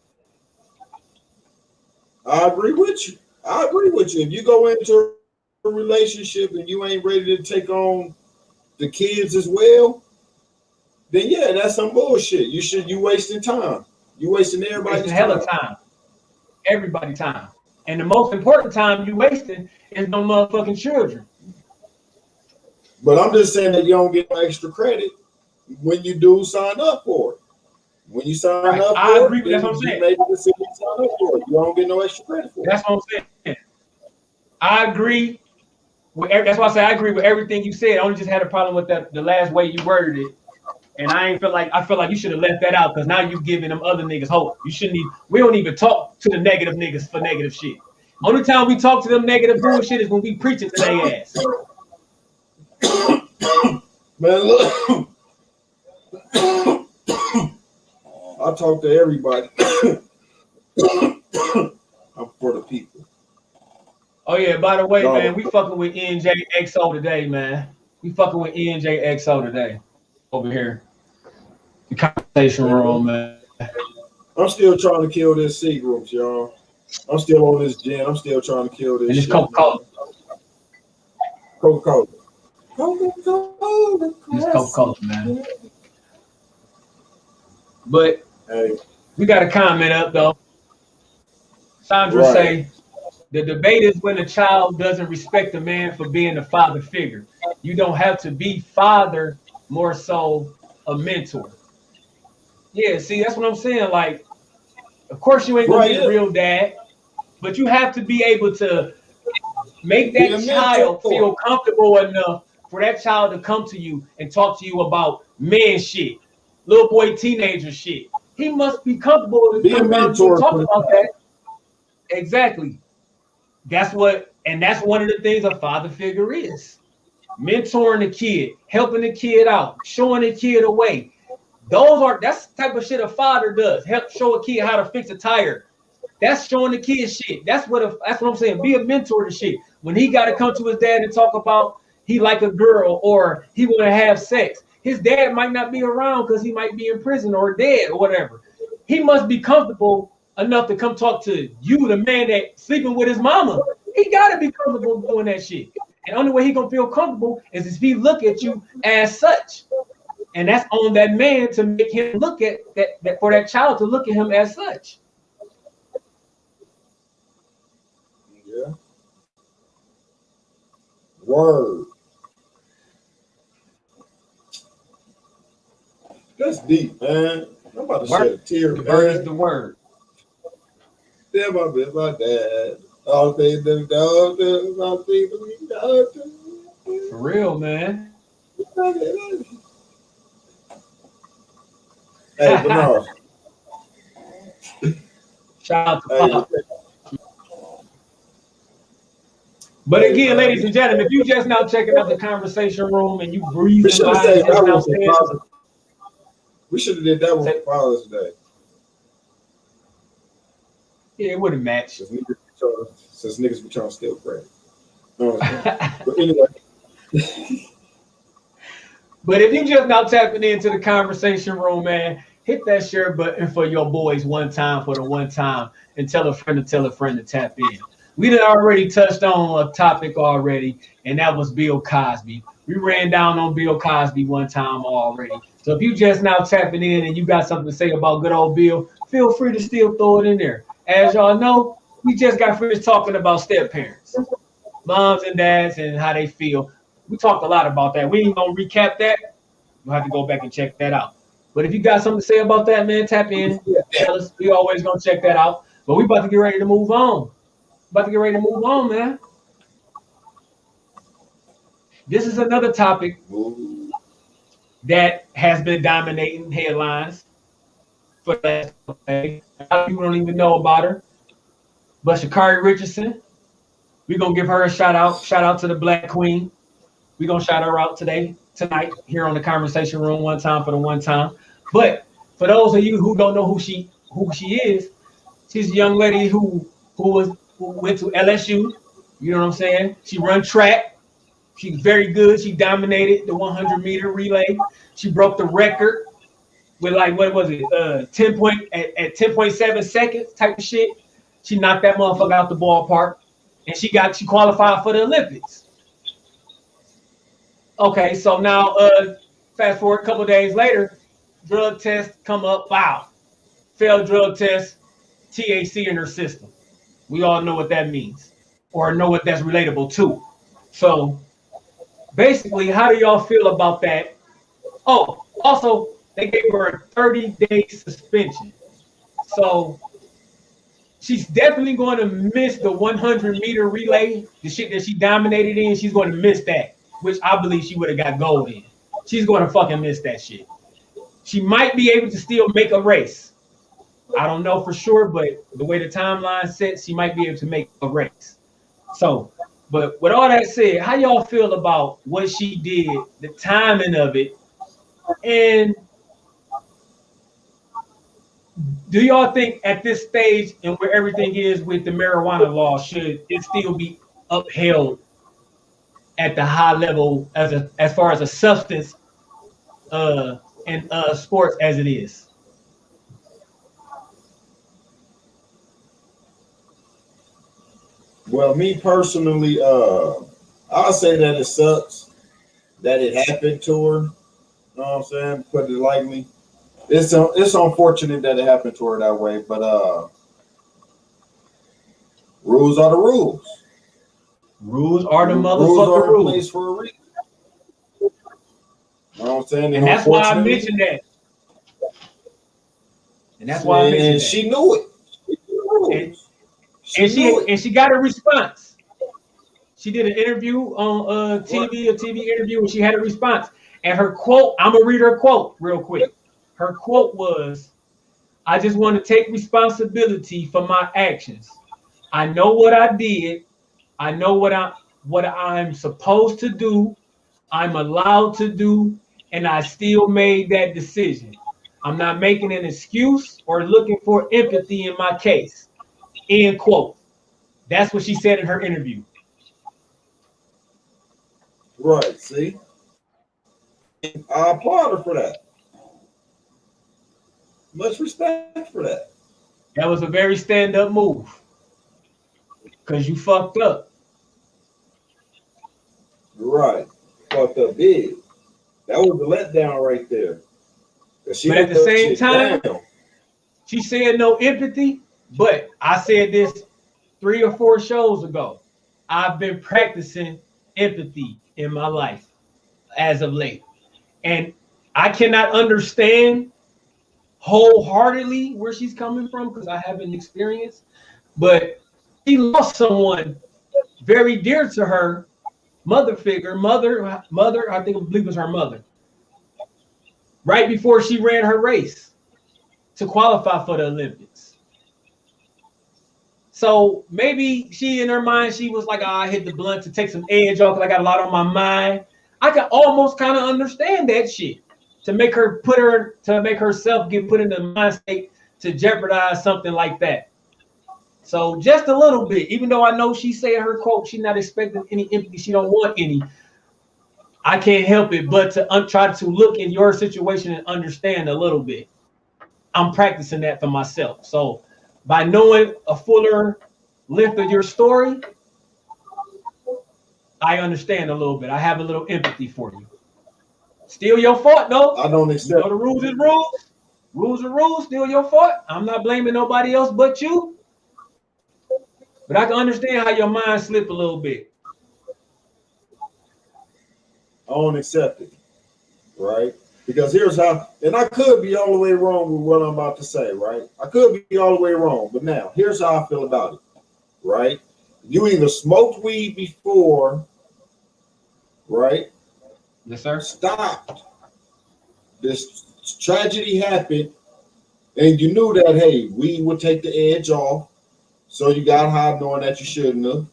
I agree with you. If you go into a relationship and you ain't ready to take on the kids as well, then yeah, that's some bullshit. You wasting time. You wasting everybody's wasting hell of time. Everybody's time. And the most important time you wasting is no motherfucking children. But I'm just saying that you don't get no extra credit when you do sign up for it. When you sign up for I agree with it, that's what I'm saying. You make a decision to sign up for it. You don't get no extra credit for it. That's what I'm saying. I agree. That's why I say I agree with everything you said. I only just had a problem with the last way you worded it. And I feel like you should have left that out because now you giving them other niggas hope. You shouldn't even, we don't even talk to the negative niggas for negative shit. Only time we talk to them negative bullshit is when we preach it to their ass. Man, look. I talk to everybody. I'm for the people. Oh yeah, by the way, man, we fucking with NJXO today, man. We fucking with NJXO today. Over here. The conversation room, man. I'm still trying to kill this Seagrams, y'all. I'm still on this gin. I'm still trying to kill this. And it's Coca-Cola. Coca-Cola. Coca-Cola. It's Coca-Cola, man. But hey, we got a comment up though. Sandra say the debate is when a child doesn't respect a man for being a father figure. You don't have to be father, more so a mentor. Yeah, see, that's what I'm saying. Like, of course you ain't gonna be a real dad, but you have to be able to make that child feel comfortable enough for that child to come to you and talk to you about man shit, little boy teenager shit. He must be comfortable to come around to talk about that. Exactly. That's what, and that's one of the things a father figure is. Mentoring the kid, helping the kid out, showing the kid a way. That's the type of shit a father does. Help show a kid how to fix a tire. That's showing the kid shit. That's what I'm saying. Be a mentor to shit. When he got to come to his dad and talk about he like a girl or he want to have sex, his dad might not be around because he might be in prison or dead or whatever. He must be comfortable enough to come talk to you, the man that sleeping with his mama. He got to be comfortable doing that shit. And the only way he gonna feel comfortable is if he look at you as such. And that's on that man to make him look at that for that child to look at him as such. Yeah. Word. That's deep, man. I'm about to shed a tear. The word is the word. Yeah, my dad. All things them dogs, all things them dogs. For real, man. Hey, Bernard. Shout out to Pop. But again, ladies and gentlemen, if you just now checking out the conversation room and you breathing by downstairs, we should have did that one for Father's Day. Yeah, it wouldn't match. Since niggas be trying to steal credit. But anyway. But if you just now tapping into the conversation room, man, hit that share button for your boys one time for the one time and tell a friend to tap in. We done already touched on a topic already, and that was Bill Cosby. We ran down on Bill Cosby one time already. So if you just now tapping in and you got something to say about good old Bill, feel free to still throw it in there. As y'all know, we just got finished talking about step parents, moms and dads, and how they feel. We talked a lot about that. We ain't gonna recap that. You'll have to go back and check that out. But if you got something to say about that, man, tap in. Tell us. We always gonna check that out. But we about to get ready to move on. Man. This is another topic that has been dominating headlines for the last couple days. A lot of people don't even know about her. But SHA'CARRI Richardson, we're gonna give her a shout out. Shout out to the Black Queen. We're gonna shout her out tonight here on the conversation room one time for the one time. But for those of you who don't know who she is, she's a young lady who went to LSU. You know what I'm saying? She run track. She's very good. She dominated the 100-meter relay. She broke the record with like, what was it? 10.7 seconds type of shit. She knocked that motherfucker out the ballpark, and she qualified for the Olympics. Okay, so now fast forward a couple days later, drug test come up, wow, failed drug test, THC in her system. We all know what that means, or know what that's relatable to. So basically, how do y'all feel about that? Oh, also, they gave her a 30-day suspension. So she's definitely going to miss the 100-meter relay, the shit that she dominated in. She's going to miss that, which I believe she would have got gold in. She's going to fucking miss that shit. She might be able to still make a race. I don't know for sure, but the way the timeline sets, she might be able to make a race. So, but with all that said, how y'all feel about what she did, the timing of it, and do y'all think at this stage and where everything is with the marijuana law, should it still be upheld at the high level as far as a substance in sports as it is? Well, me personally, I'll say that it sucks that it happened to her. You know what I'm saying? Put it lightly. It's unfortunate that it happened to her that way, but rules are the rules. Rules are the Rules motherfucking are in rules. place for a reason. You know what I'm saying? And that's why I mentioned that. And that's why I mentioned that. She knew it. And she got a response. She did an interview on TV, a TV interview, and she had a response. And her quote, I'm gonna read her quote real quick. Her quote was, "I just want to take responsibility for my actions. I know what I did. I know what I'm supposed to do. I'm allowed to do, and I still made that decision. I'm not making an excuse or looking for empathy in my case." End quote. That's what she said in her interview. Right, see? I applaud her for that. Much respect for that. That was a very stand-up move. Because you fucked up. Right. Fucked up big. That was the letdown right there. But at the same time, she said no empathy. But I said this 3 or 4 shows ago. I've been practicing empathy in my life as of late. And I cannot understand wholeheartedly where she's coming from because I haven't experienced. But she lost someone very dear to her, mother figure, mother, I believe it was her mother, right before she ran her race to qualify for the Olympics. So maybe she, in her mind, she was like, I hit the blunt to take some edge off because I got a lot on my mind. I can almost kind of understand that shit to make herself get put in the mind state to jeopardize something like that. So just a little bit, even though I know she said her quote, she's not expecting any empathy, she don't want any. I can't help it but to try to look in your situation and understand a little bit. I'm practicing that for myself. So by knowing a fuller length of your story, I understand a little bit. I have a little empathy for you. Still your fault, though. I don't accept. You know, the rules is rules. Rules are rules. Still your fault. I'm not blaming nobody else but you. But I can understand how your mind slip a little bit. I don't accept it, right? Because here's how, and I could be all the way wrong with what I'm about to say, right? I could be all the way wrong, but now here's how I feel about it, right? You either smoked weed before, right? Yes, sir. Stopped. This tragedy happened, and you knew that, hey, weed would take the edge off, so you got high knowing that you shouldn't have,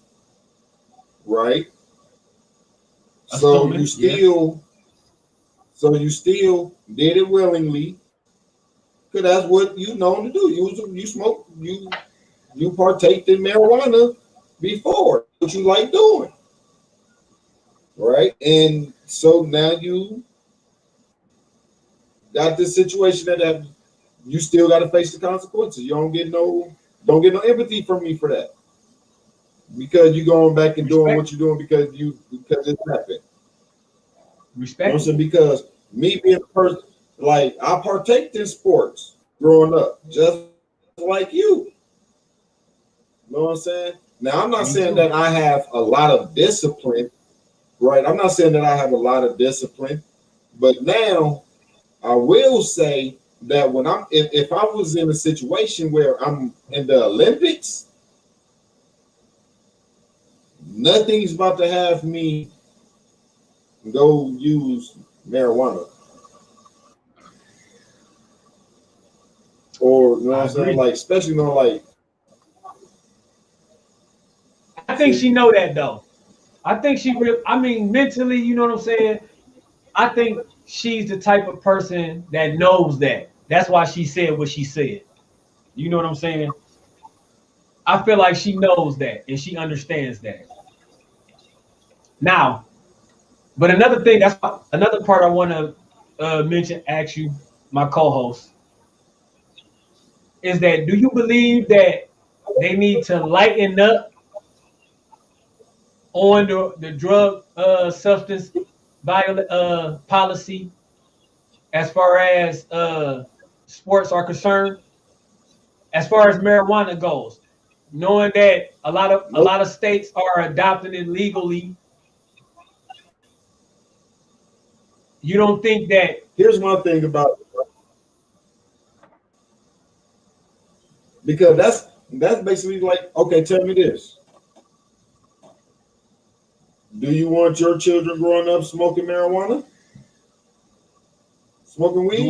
right? So you still did it willingly, because that's what you known to do. You partake in marijuana before, what you like doing, right? And so now you got this situation that you still got to face the consequences. You don't get no empathy from me for that, because you're going back and doing what you're doing because it happened. Respect. You know what I'm saying? Because me being a person, like I partake in sports growing up, just like you. You know what I'm saying? Now I'm not saying that I have a lot of discipline, right? I'm not saying that I have a lot of discipline, but now I will say that when if I was in a situation where I'm in the Olympics, nothing's about to have me go use marijuana. Or, you know what I'm saying? Like, especially, you know, like. I think she know that, though. I think I mean, mentally, you know what I'm saying? I think she's the type of person that knows that. That's why she said what she said. You know what I'm saying? I feel like she knows that and she understands that. Now, but another thing, that's another part I want to mention, ask you, my co-host, is that do you believe that they need to lighten up on the drug substance policy as far as sports are concerned, as far as marijuana goes, knowing that a lot of states are adopting it legally? You don't think that? Here's my thing about it, because that's basically like, okay, tell me this. Do you want your children growing up smoking marijuana? Smoking weed?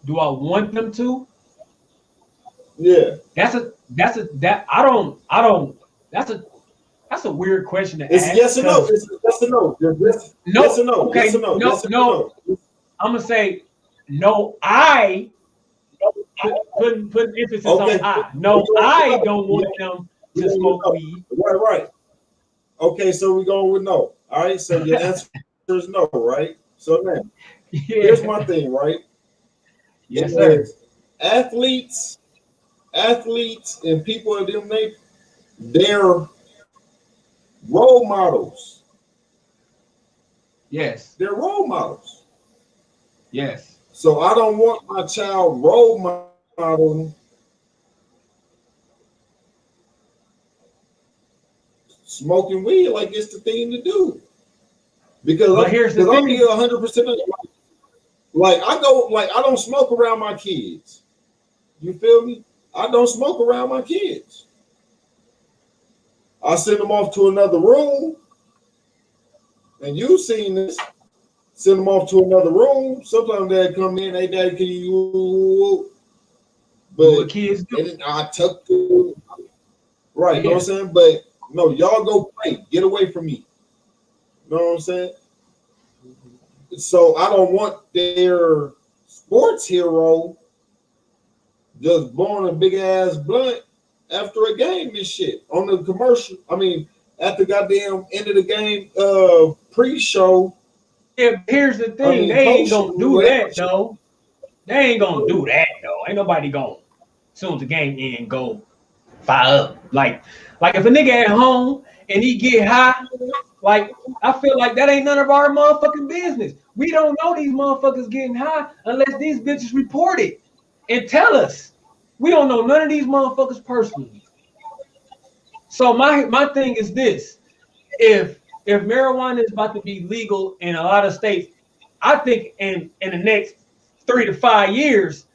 Do I want them to? Yeah. That's a weird question to it's ask. Yes or no. It's yes or no. Yes, No. Yes or no. Okay. Yes or no. No. Yes or no. I'm gonna say no. I putting emphasis on I. No, I don't want them to smoke weed. Right. Okay, so we're going with no. All right, so your answer is no, right? So now, here's my thing, right? Yes, sir. Athletes, and people of them, they're role models. Yes. They're role models. Yes. So I don't want my child role model smoking weed like it's the thing to do. Because here's the I'm thing. 100%. Like I don't smoke around my kids. You feel me? I don't smoke around my kids. I send them off to another room, and you've seen this. Send them off to another room. Sometimes they come in, hey, daddy, can you? But what kids do. I tuck them. Right, you know what I'm saying? But no, y'all go play. Get away from me. You know what I'm saying? So I don't want their sports hero just blowing a big ass blunt after a game and shit on the commercial. I mean, at the goddamn end of the game, pre-show. Yeah, here's the thing. They ain't gonna do that though. They ain't gonna do that though. Ain't nobody gonna, as soon as the game end, go fire up. Like if a nigga at home and he get high, like I feel like that ain't none of our motherfucking business. We don't know these motherfuckers getting high unless these bitches report it and tell us. We don't know none of these motherfuckers personally. So my thing is this: if marijuana is about to be legal in a lot of states, I think in the next 3 to 5 years,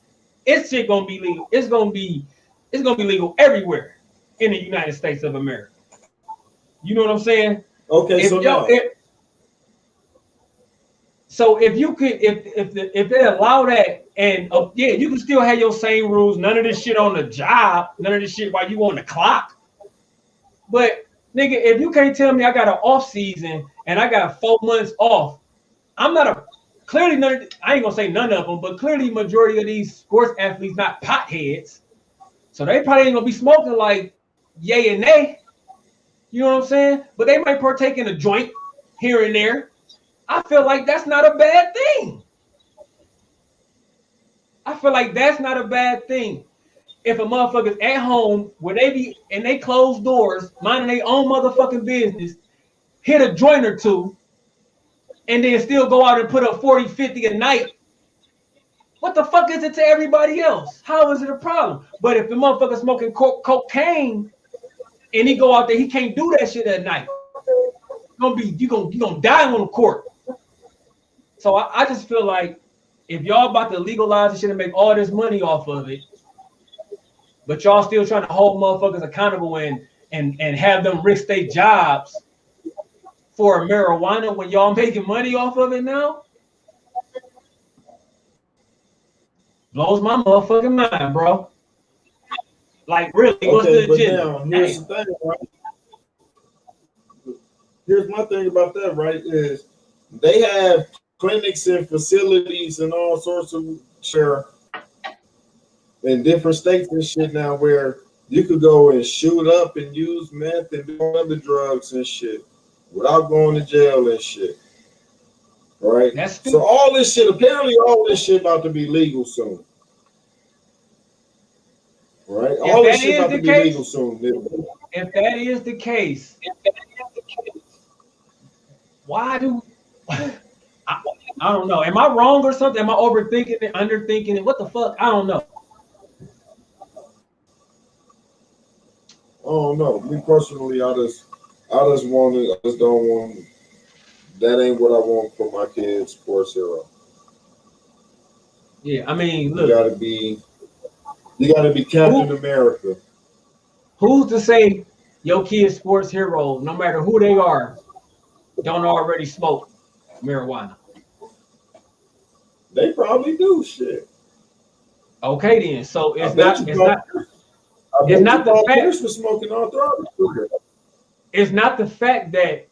it's shit gonna be legal. It's gonna be legal everywhere in the United States of America. You know what I'm saying? Okay, so if you could, if they allow that, and you can still have your same rules. None of this shit on the job. None of this shit while you on the clock. But nigga, if you can't tell me I got an off season and I got 4 months off, I'm not clearly none. I ain't gonna say none of them, but clearly majority of these sports athletes not potheads, so they probably ain't gonna be smoking like yay and nay. You know what I'm saying? But they might partake in a joint here and there. I feel like that's not a bad thing. I feel like that's not a bad thing. If a motherfucker's at home where they be and they close doors, minding their own motherfucking business, hit a joint or two, and then still go out and put up 40, 50 a night, what the fuck is it to everybody else? How is it a problem? But if the motherfucker smoking cocaine and he go out there, he can't do that shit at night. You gonna die on the court. So I just feel like if y'all about to legalize this shit and make all this money off of it, but y'all still trying to hold motherfuckers accountable and have them risk their jobs for marijuana when y'all making money off of it now, blows my motherfucking mind, bro. Like, really, what's the agenda? Now, here's the thing, right? Here's my thing about that, right? Is they have clinics and facilities and all sorts of shit in different states and shit now where you could go and shoot up and use meth and do other drugs and shit without going to jail and shit. Right? So all this shit about to be legal soon. Right? All this shit about to be legal soon. If that is the case, why do I don't know. Am I wrong or something? Am I overthinking it, underthinking it? What the fuck? I don't know. Oh no, me personally, I just don't want. That ain't what I want for my kids' sports hero. Yeah, I mean, look, you gotta be Captain America. Who's to say your kid's sports hero, no matter who they are, don't already smoke marijuana? They probably do shit. Okay, then. So it's not the fact. Smoking all throughout. It's not the fact that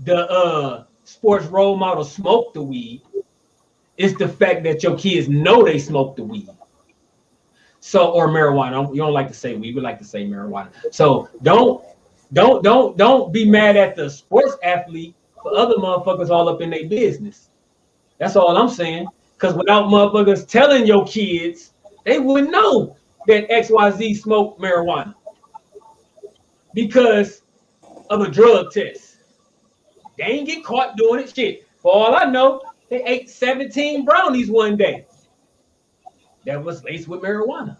the sports role model smoke the weed. It's the fact that your kids know they smoke the weed. So, or marijuana. You don't like to say weed, we like to say marijuana. So don't be mad at the sports athlete for other motherfuckers all up in their business. That's all I'm saying. Because without motherfuckers telling your kids, they wouldn't know that XYZ smoked marijuana because of a drug test. They ain't get caught doing it. Shit. For all I know, they ate 17 brownies one day that was laced with marijuana.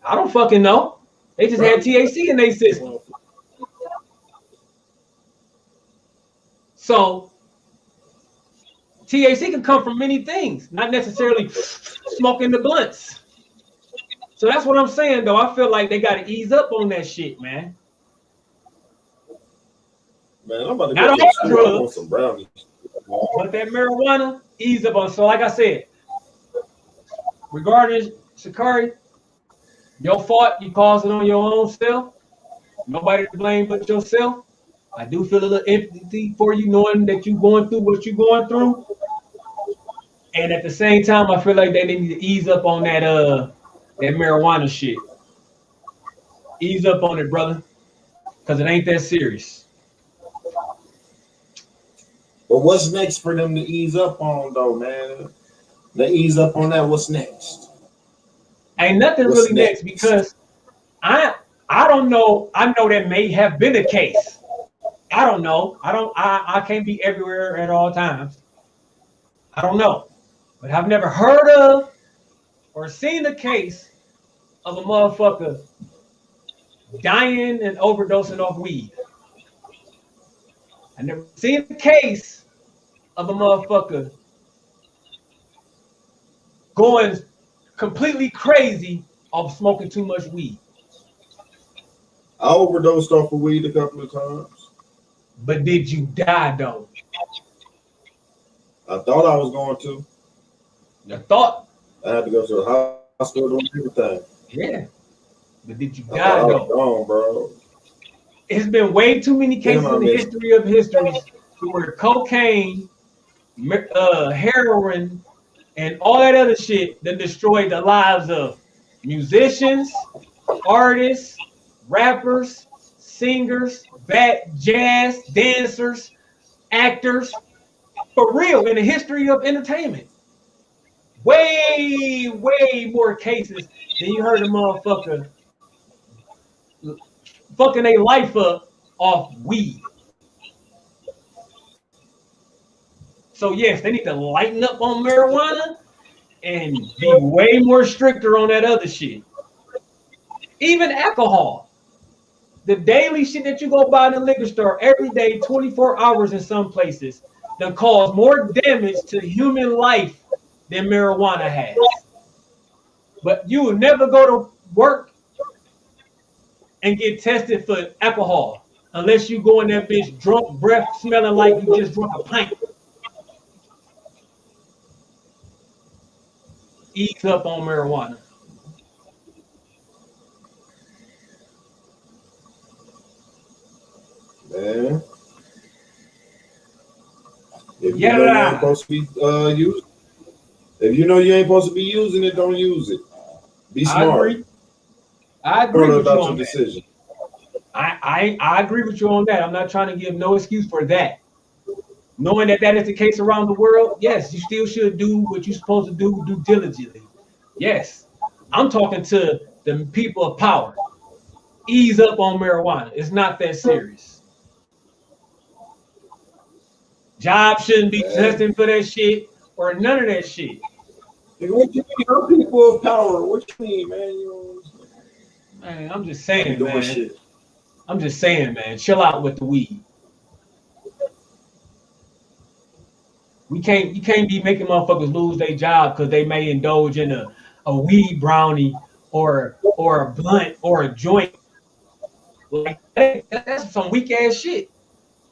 I don't fucking know. They just had THC in their system. So THC can come from many things, not necessarily smoking the blunts. So that's what I'm saying, though. I feel like they got to ease up on that shit, man. Man, I'm about to not go all drugs, some brownies. But that marijuana, ease up on. So like I said, regarding SHA'CARRI, your fault. You caused it on your own self. Nobody to blame but yourself. I do feel a little empathy for you, knowing that you're going through what you're going through. And at the same time, I feel like they need to ease up on that marijuana shit. Ease up on it, brother, because it ain't that serious. But what's next for them to ease up on, though, man? They ease up on that. What's next? Ain't nothing really next because I don't know. I know that may have been a case. I don't know. I can't be everywhere at all times. I don't know. But I've never heard of or seen a case of a motherfucker dying and overdosing off weed. I never seen a case of a motherfucker going completely crazy off smoking too much weed. I overdosed off of weed a couple of times. But did you die, though? I thought I was going to. You thought? I had to go to the hospital and everything. Yeah. But did you die, though? Gone, bro. It's been way too many cases in the history of histories where cocaine, heroin, and all that other shit that destroyed the lives of musicians, artists, rappers, singers, jazz dancers, actors, for real, in the history of entertainment. Way, way more cases than you heard a motherfucker fucking their life up off weed. So yes, they need to lighten up on marijuana and be way more stricter on that other shit. Even alcohol. The daily shit that you go buy in the liquor store every day, 24 hours in some places, that cause more damage to human life than marijuana has. But you will never go to work and get tested for alcohol unless you go in that bitch drunk, breath smelling like you just drunk a pint. Ease up on marijuana. Man. If you know you ain't Yeah, supposed to be using, if you know you ain't supposed to be using it, don't use it. Be I smart. agree. I agree with you about your on that. decision. I agree with you on that. I'm not trying to give no excuse for that. Knowing that that is the case around the world, yes, you still should do what you're supposed to do diligently. Yes, I'm talking to the people of power. Ease up on marijuana. It's not that serious. Jobs shouldn't be testing for that shit or none of that shit. What you mean? Our people of power. What you mean, man? Man, I'm just saying, doing man. shit. I'm just saying, man. Chill out with the weed. You can't be making motherfuckers lose their job because they may indulge in a weed brownie or a blunt or a joint. Like that's some weak ass shit.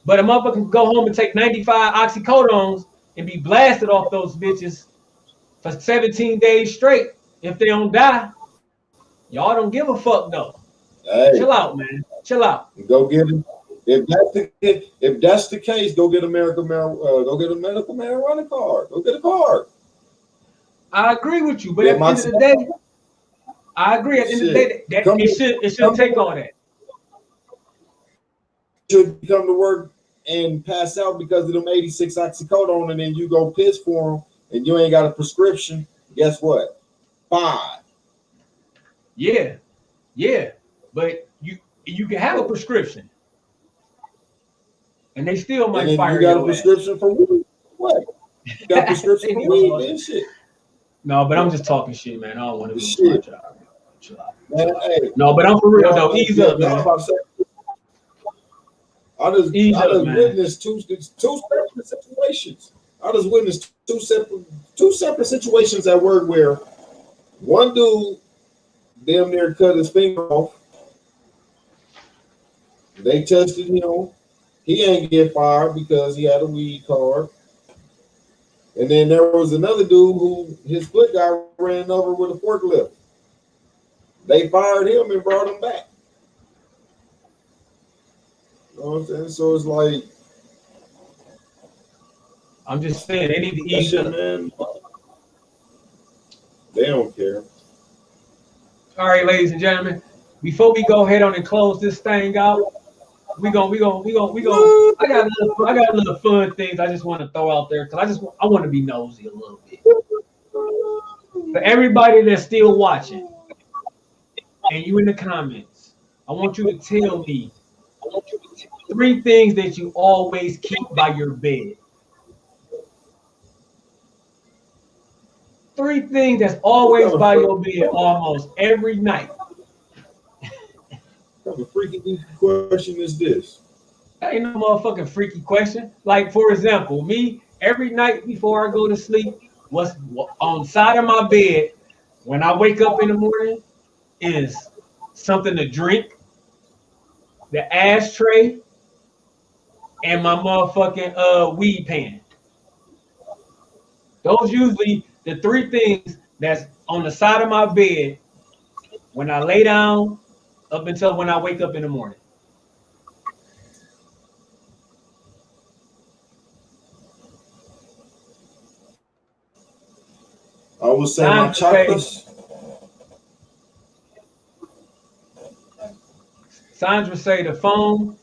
But a motherfucker can go home and take 95 oxycodones and be blasted off those bitches for 17 days straight. If they don't die, y'all don't give a fuck though. Hey, chill out, man. Chill out. Go get it. If that's the case, go get a medical marijuana card. Go get a card. I agree with you, but at the end of the day, I agree. At the end of the day, that it should take all that. Should come to work and pass out because of them 86 oxycodone, and then you go piss for them, and you ain't got a prescription. Guess what? 5. Yeah, but you can have a prescription, and they still might fire you. You got a prescription for weed? What? You got a prescription for weed, man? Shit. No, but I'm just talking shit, man. I don't want to lose my job. Chill out. Man, hey, no, but I'm for real though. Ease up, man. I just witnessed two separate situations. I just witnessed two separate situations at work where one dude damn near cut his finger off. They tested him. He ain't get fired because he had a weed card. And then there was another dude who his foot got ran over with a forklift. They fired him and brought him back. You know what I'm saying? So it's like, I'm just saying they need to ease up, man. They don't care. All right, ladies and gentlemen, before we go ahead on and close this thing out, we gon' I got a little fun things I just want to throw out there because I want to be nosy a little bit. For everybody that's still watching and you in the comments, I want you to tell me 3 things that you always keep by your bed. 3 things that's always by your bed almost every night. What kind of freaky question is this? That ain't no motherfucking freaky question. Like, for example, me, every night before I go to sleep, what's on the side of my bed when I wake up in the morning is something to drink, the ashtray, and my motherfucking weed pan. Those usually the 3 things that's on the side of my bed when I lay down up until when I wake up in the morning. I would say my chocolates. Sandra say the phone,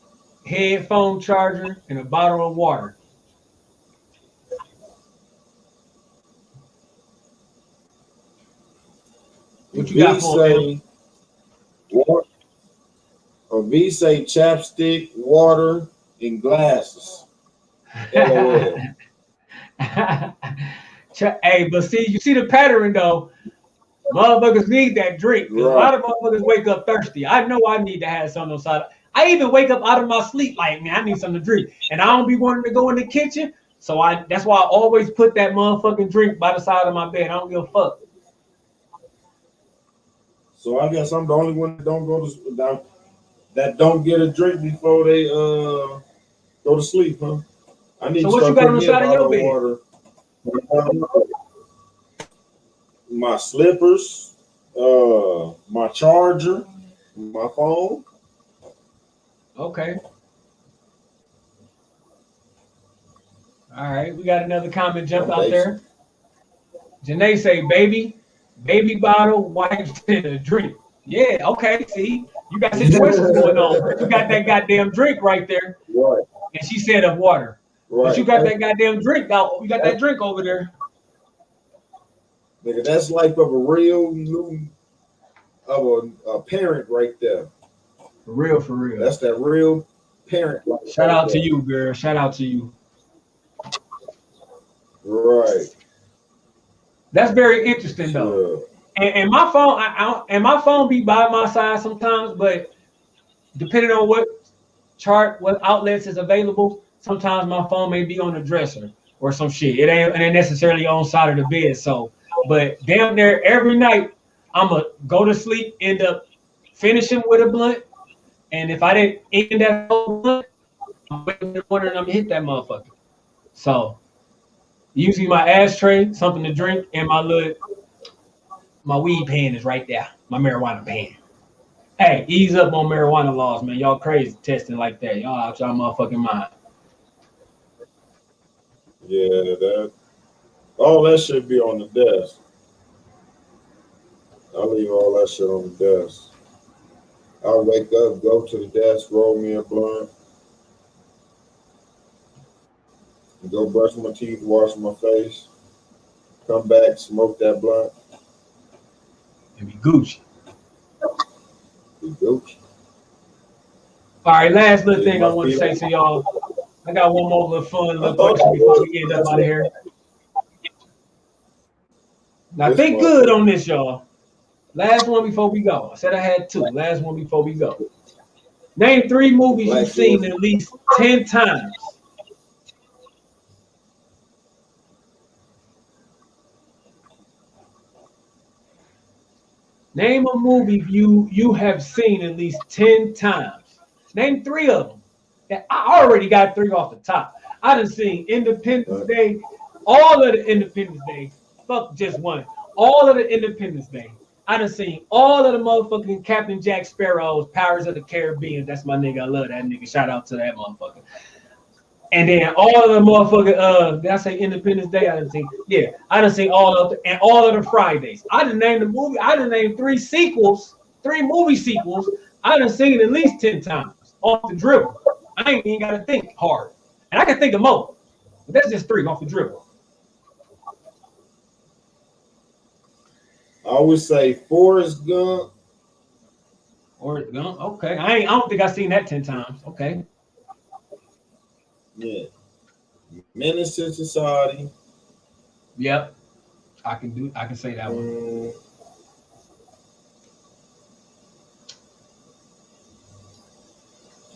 headphone charger, and a bottle of water. What you got for me? Or V say chapstick, water, and glasses. LOL. Hey, but see, you see the pattern though. Motherfuckers need that drink because a lot of motherfuckers wake up thirsty. I know I need to have something on the side. I even wake up out of my sleep like, man, I need something to drink, and I don't be wanting to go in the kitchen. So that's why I always put that motherfucking drink by the side of my bed. I don't give a fuck. So I guess I'm the only one that don't go to that don't get a drink before they go to sleep, huh? I need So to what you start got on putting the me a side of your bottle of bed? water. My slippers, my charger, my phone. Okay. All right, we got another comment jump out there. Janae say, baby bottle, wipes, and a drink. Yeah, okay. See, you got situations going on, but you got that goddamn drink right there. Right. And she said of water. Right. But you got that goddamn drink out. You got that drink over there. Nigga, that's like of a real new of a parent right there. For real, for real. That's that real parent. Shout out to you, girl. Shout out to you. Right. That's very interesting though. And my phone, my phone be by my side sometimes, but depending on what outlets is available, sometimes my phone may be on the dresser or some shit. It ain't necessarily on side of the bed. So, but damn near every night, I'ma go to sleep, end up finishing with a blunt, and if I didn't end that whole blunt, I'm waking up and I'm gonna hit that motherfucker. So, usually my ashtray, something to drink, and my weed pen is right there. My marijuana pen. Hey, ease up on marijuana laws, man. Y'all crazy testing like that. Y'all out y'all motherfucking mind. Yeah, all that should be on the desk. I leave all that shit on the desk. I'll wake up, go to the desk, roll me a blunt, go brush my teeth, wash my face, come back, smoke that blunt. And be Gucci. Be Gucci. All right, last little thing I want to say to y'all. I got one more little fun little question before we end up out of here. Now think good on this, y'all. Last one before we go. I said I had two. Last one before we go. Name 3 movies you've seen at least 10 times. Name a movie you have seen at least 10 times. Name 3 of them. I already got 3 off the top. I done seen Independence Day, all of the Independence Day. Fuck just one. All of the Independence Day. I done seen all of the motherfucking Captain Jack Sparrow's Pirates of the Caribbean. That's my nigga. I love that nigga. Shout out to that motherfucker. And then all of the motherfucking, did I say Independence Day? I done seen, yeah. I done seen all of the Fridays. I done named the movie. I done named 3 sequels, 3 movie sequels. I done seen it at least 10 times off the dribble. I ain't even got to think hard. And I can think of more. But that's just 3 off the dribble. I would say Forrest Gump. Forrest Gump, okay. I don't think I've seen that 10 times. Okay. Yeah. Menace to Society. Yep. I can say that one.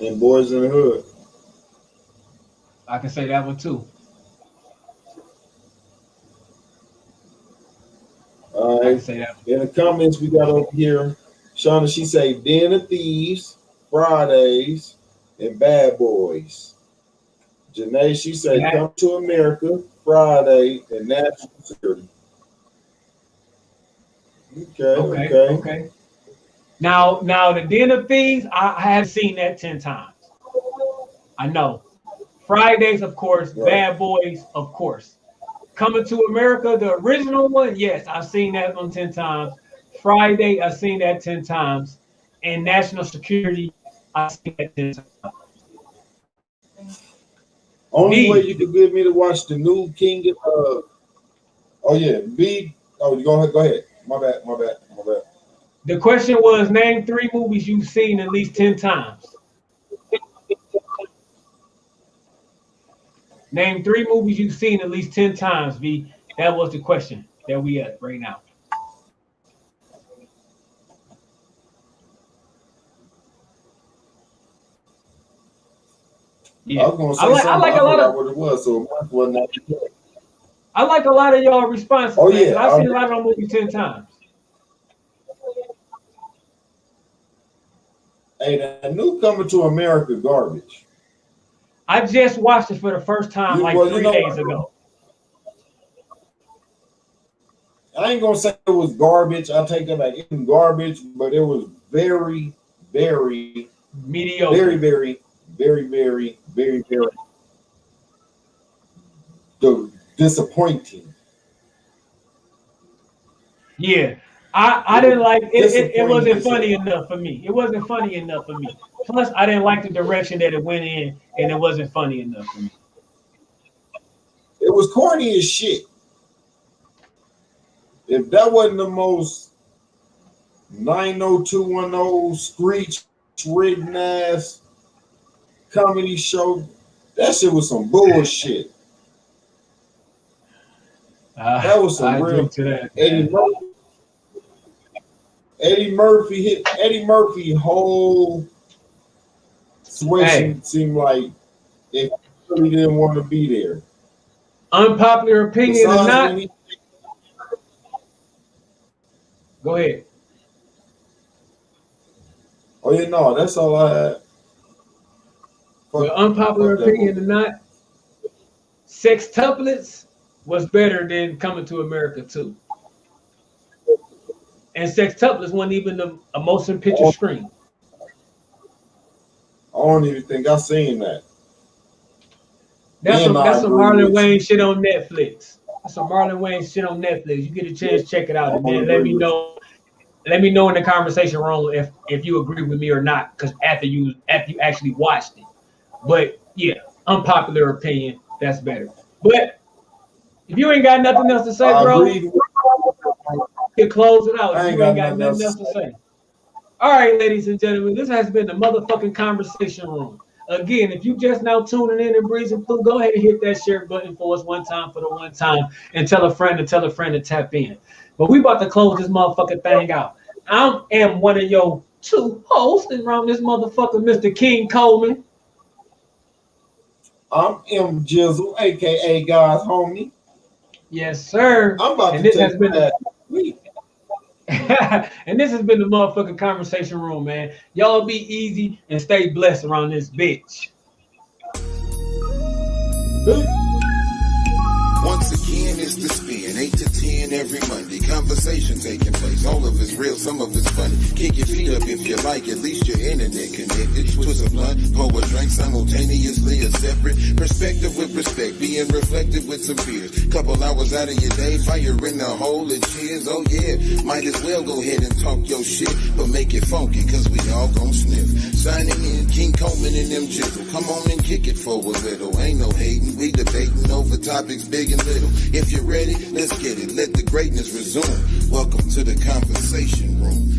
And Boys in the Hood. I can say that one too. All right. Say that. In the comments we got over here, Shauna, she say Den of Thieves, Fridays, and Bad Boys. Janae, she say Come to America, Friday, and National Security. Okay. Now the Den of Thieves, I have seen that 10 times. I know. Fridays, of course. Right. Bad Boys, of course. Coming to America, the original one, yes, I've seen that one 10 times. Friday, I've seen that 10 times. And National Security, I've seen that 10 times. Only way you could get me to watch the new King of go ahead. My bad. The question was name 3 movies you've seen at least 10 times. Name 3 movies you've seen at least 10 times, V. That was the question that we at right now. Yeah, I was gonna say I like a lot of what it was, so mine wasn't that. I like a lot of y'all responses. Oh, man, yeah, I've seen a lot of them movies 10 times. Hey, that new Coming to America garbage. I just watched it for the first time like 3 days ago. I ain't gonna say it was garbage. I take that back. It was garbage, but it was very, very mediocre. Very, very, very, very, very, very disappointing. Yeah. I didn't like it. It wasn't funny enough for me. It wasn't funny enough for me. Plus, I didn't like the direction that it went in, and it wasn't funny enough for me. It was corny as shit. If that wasn't the most 90210 screech written ass comedy show, that shit was some bullshit. That was some real to that. Eddie Murphy whole situation seemed like it really didn't want to be there. Unpopular opinion or not? Go ahead. Oh, yeah, no, that's all I had. Well, unpopular opinion or not, Sextuplets was better than Coming to America 2. And Sextuplets wasn't even a motion picture screen. I don't even think I've seen that. That's some Marlon Wayne shit on Netflix. That's some Marlon Wayne shit on Netflix. You get a chance, check it out, and then let me know. Let me know in the conversation room if you agree with me or not, because after you actually watched it. But yeah, unpopular opinion, that's better. But if you ain't got nothing else to say, bro, you can close it out. If you ain't got nothing else to say. All right, ladies and gentlemen, this has been the motherfucking conversation room. Again, if you just now tuning in and breezing through, go ahead and hit that share button for us one time for the one time, and tell a friend to tap in. But we about to close this motherfucking thing out. I am one of your 2 hosts around this motherfucker, Mr. King Coleman. I'm M Jizzle, aka God's homie. Yes, sir. I'm about and to this take has been that. And this has been the motherfucking conversation room, man. Y'all be easy and stay blessed around this bitch. Once again, it's the spin, 8 to 10 every Monday. Conversation taking place, all of it's real, some of it's funny. Kick your feet up if you like, at least your internet connected. Twist a blunt, pour a drink simultaneously, a separate perspective with respect, being reflected with some fears. Couple hours out of your day, fire in the hole and cheers. Oh yeah, might as well go ahead and talk your shit, but make it funky, cause we all gon' sniff. Signing in, King Coleman and them Jizzle. Come on and kick it for a little. Ain't no hating, we debating over topics big and little. If you're ready, let's get it. Let the greatness resume. Welcome to the conversation room.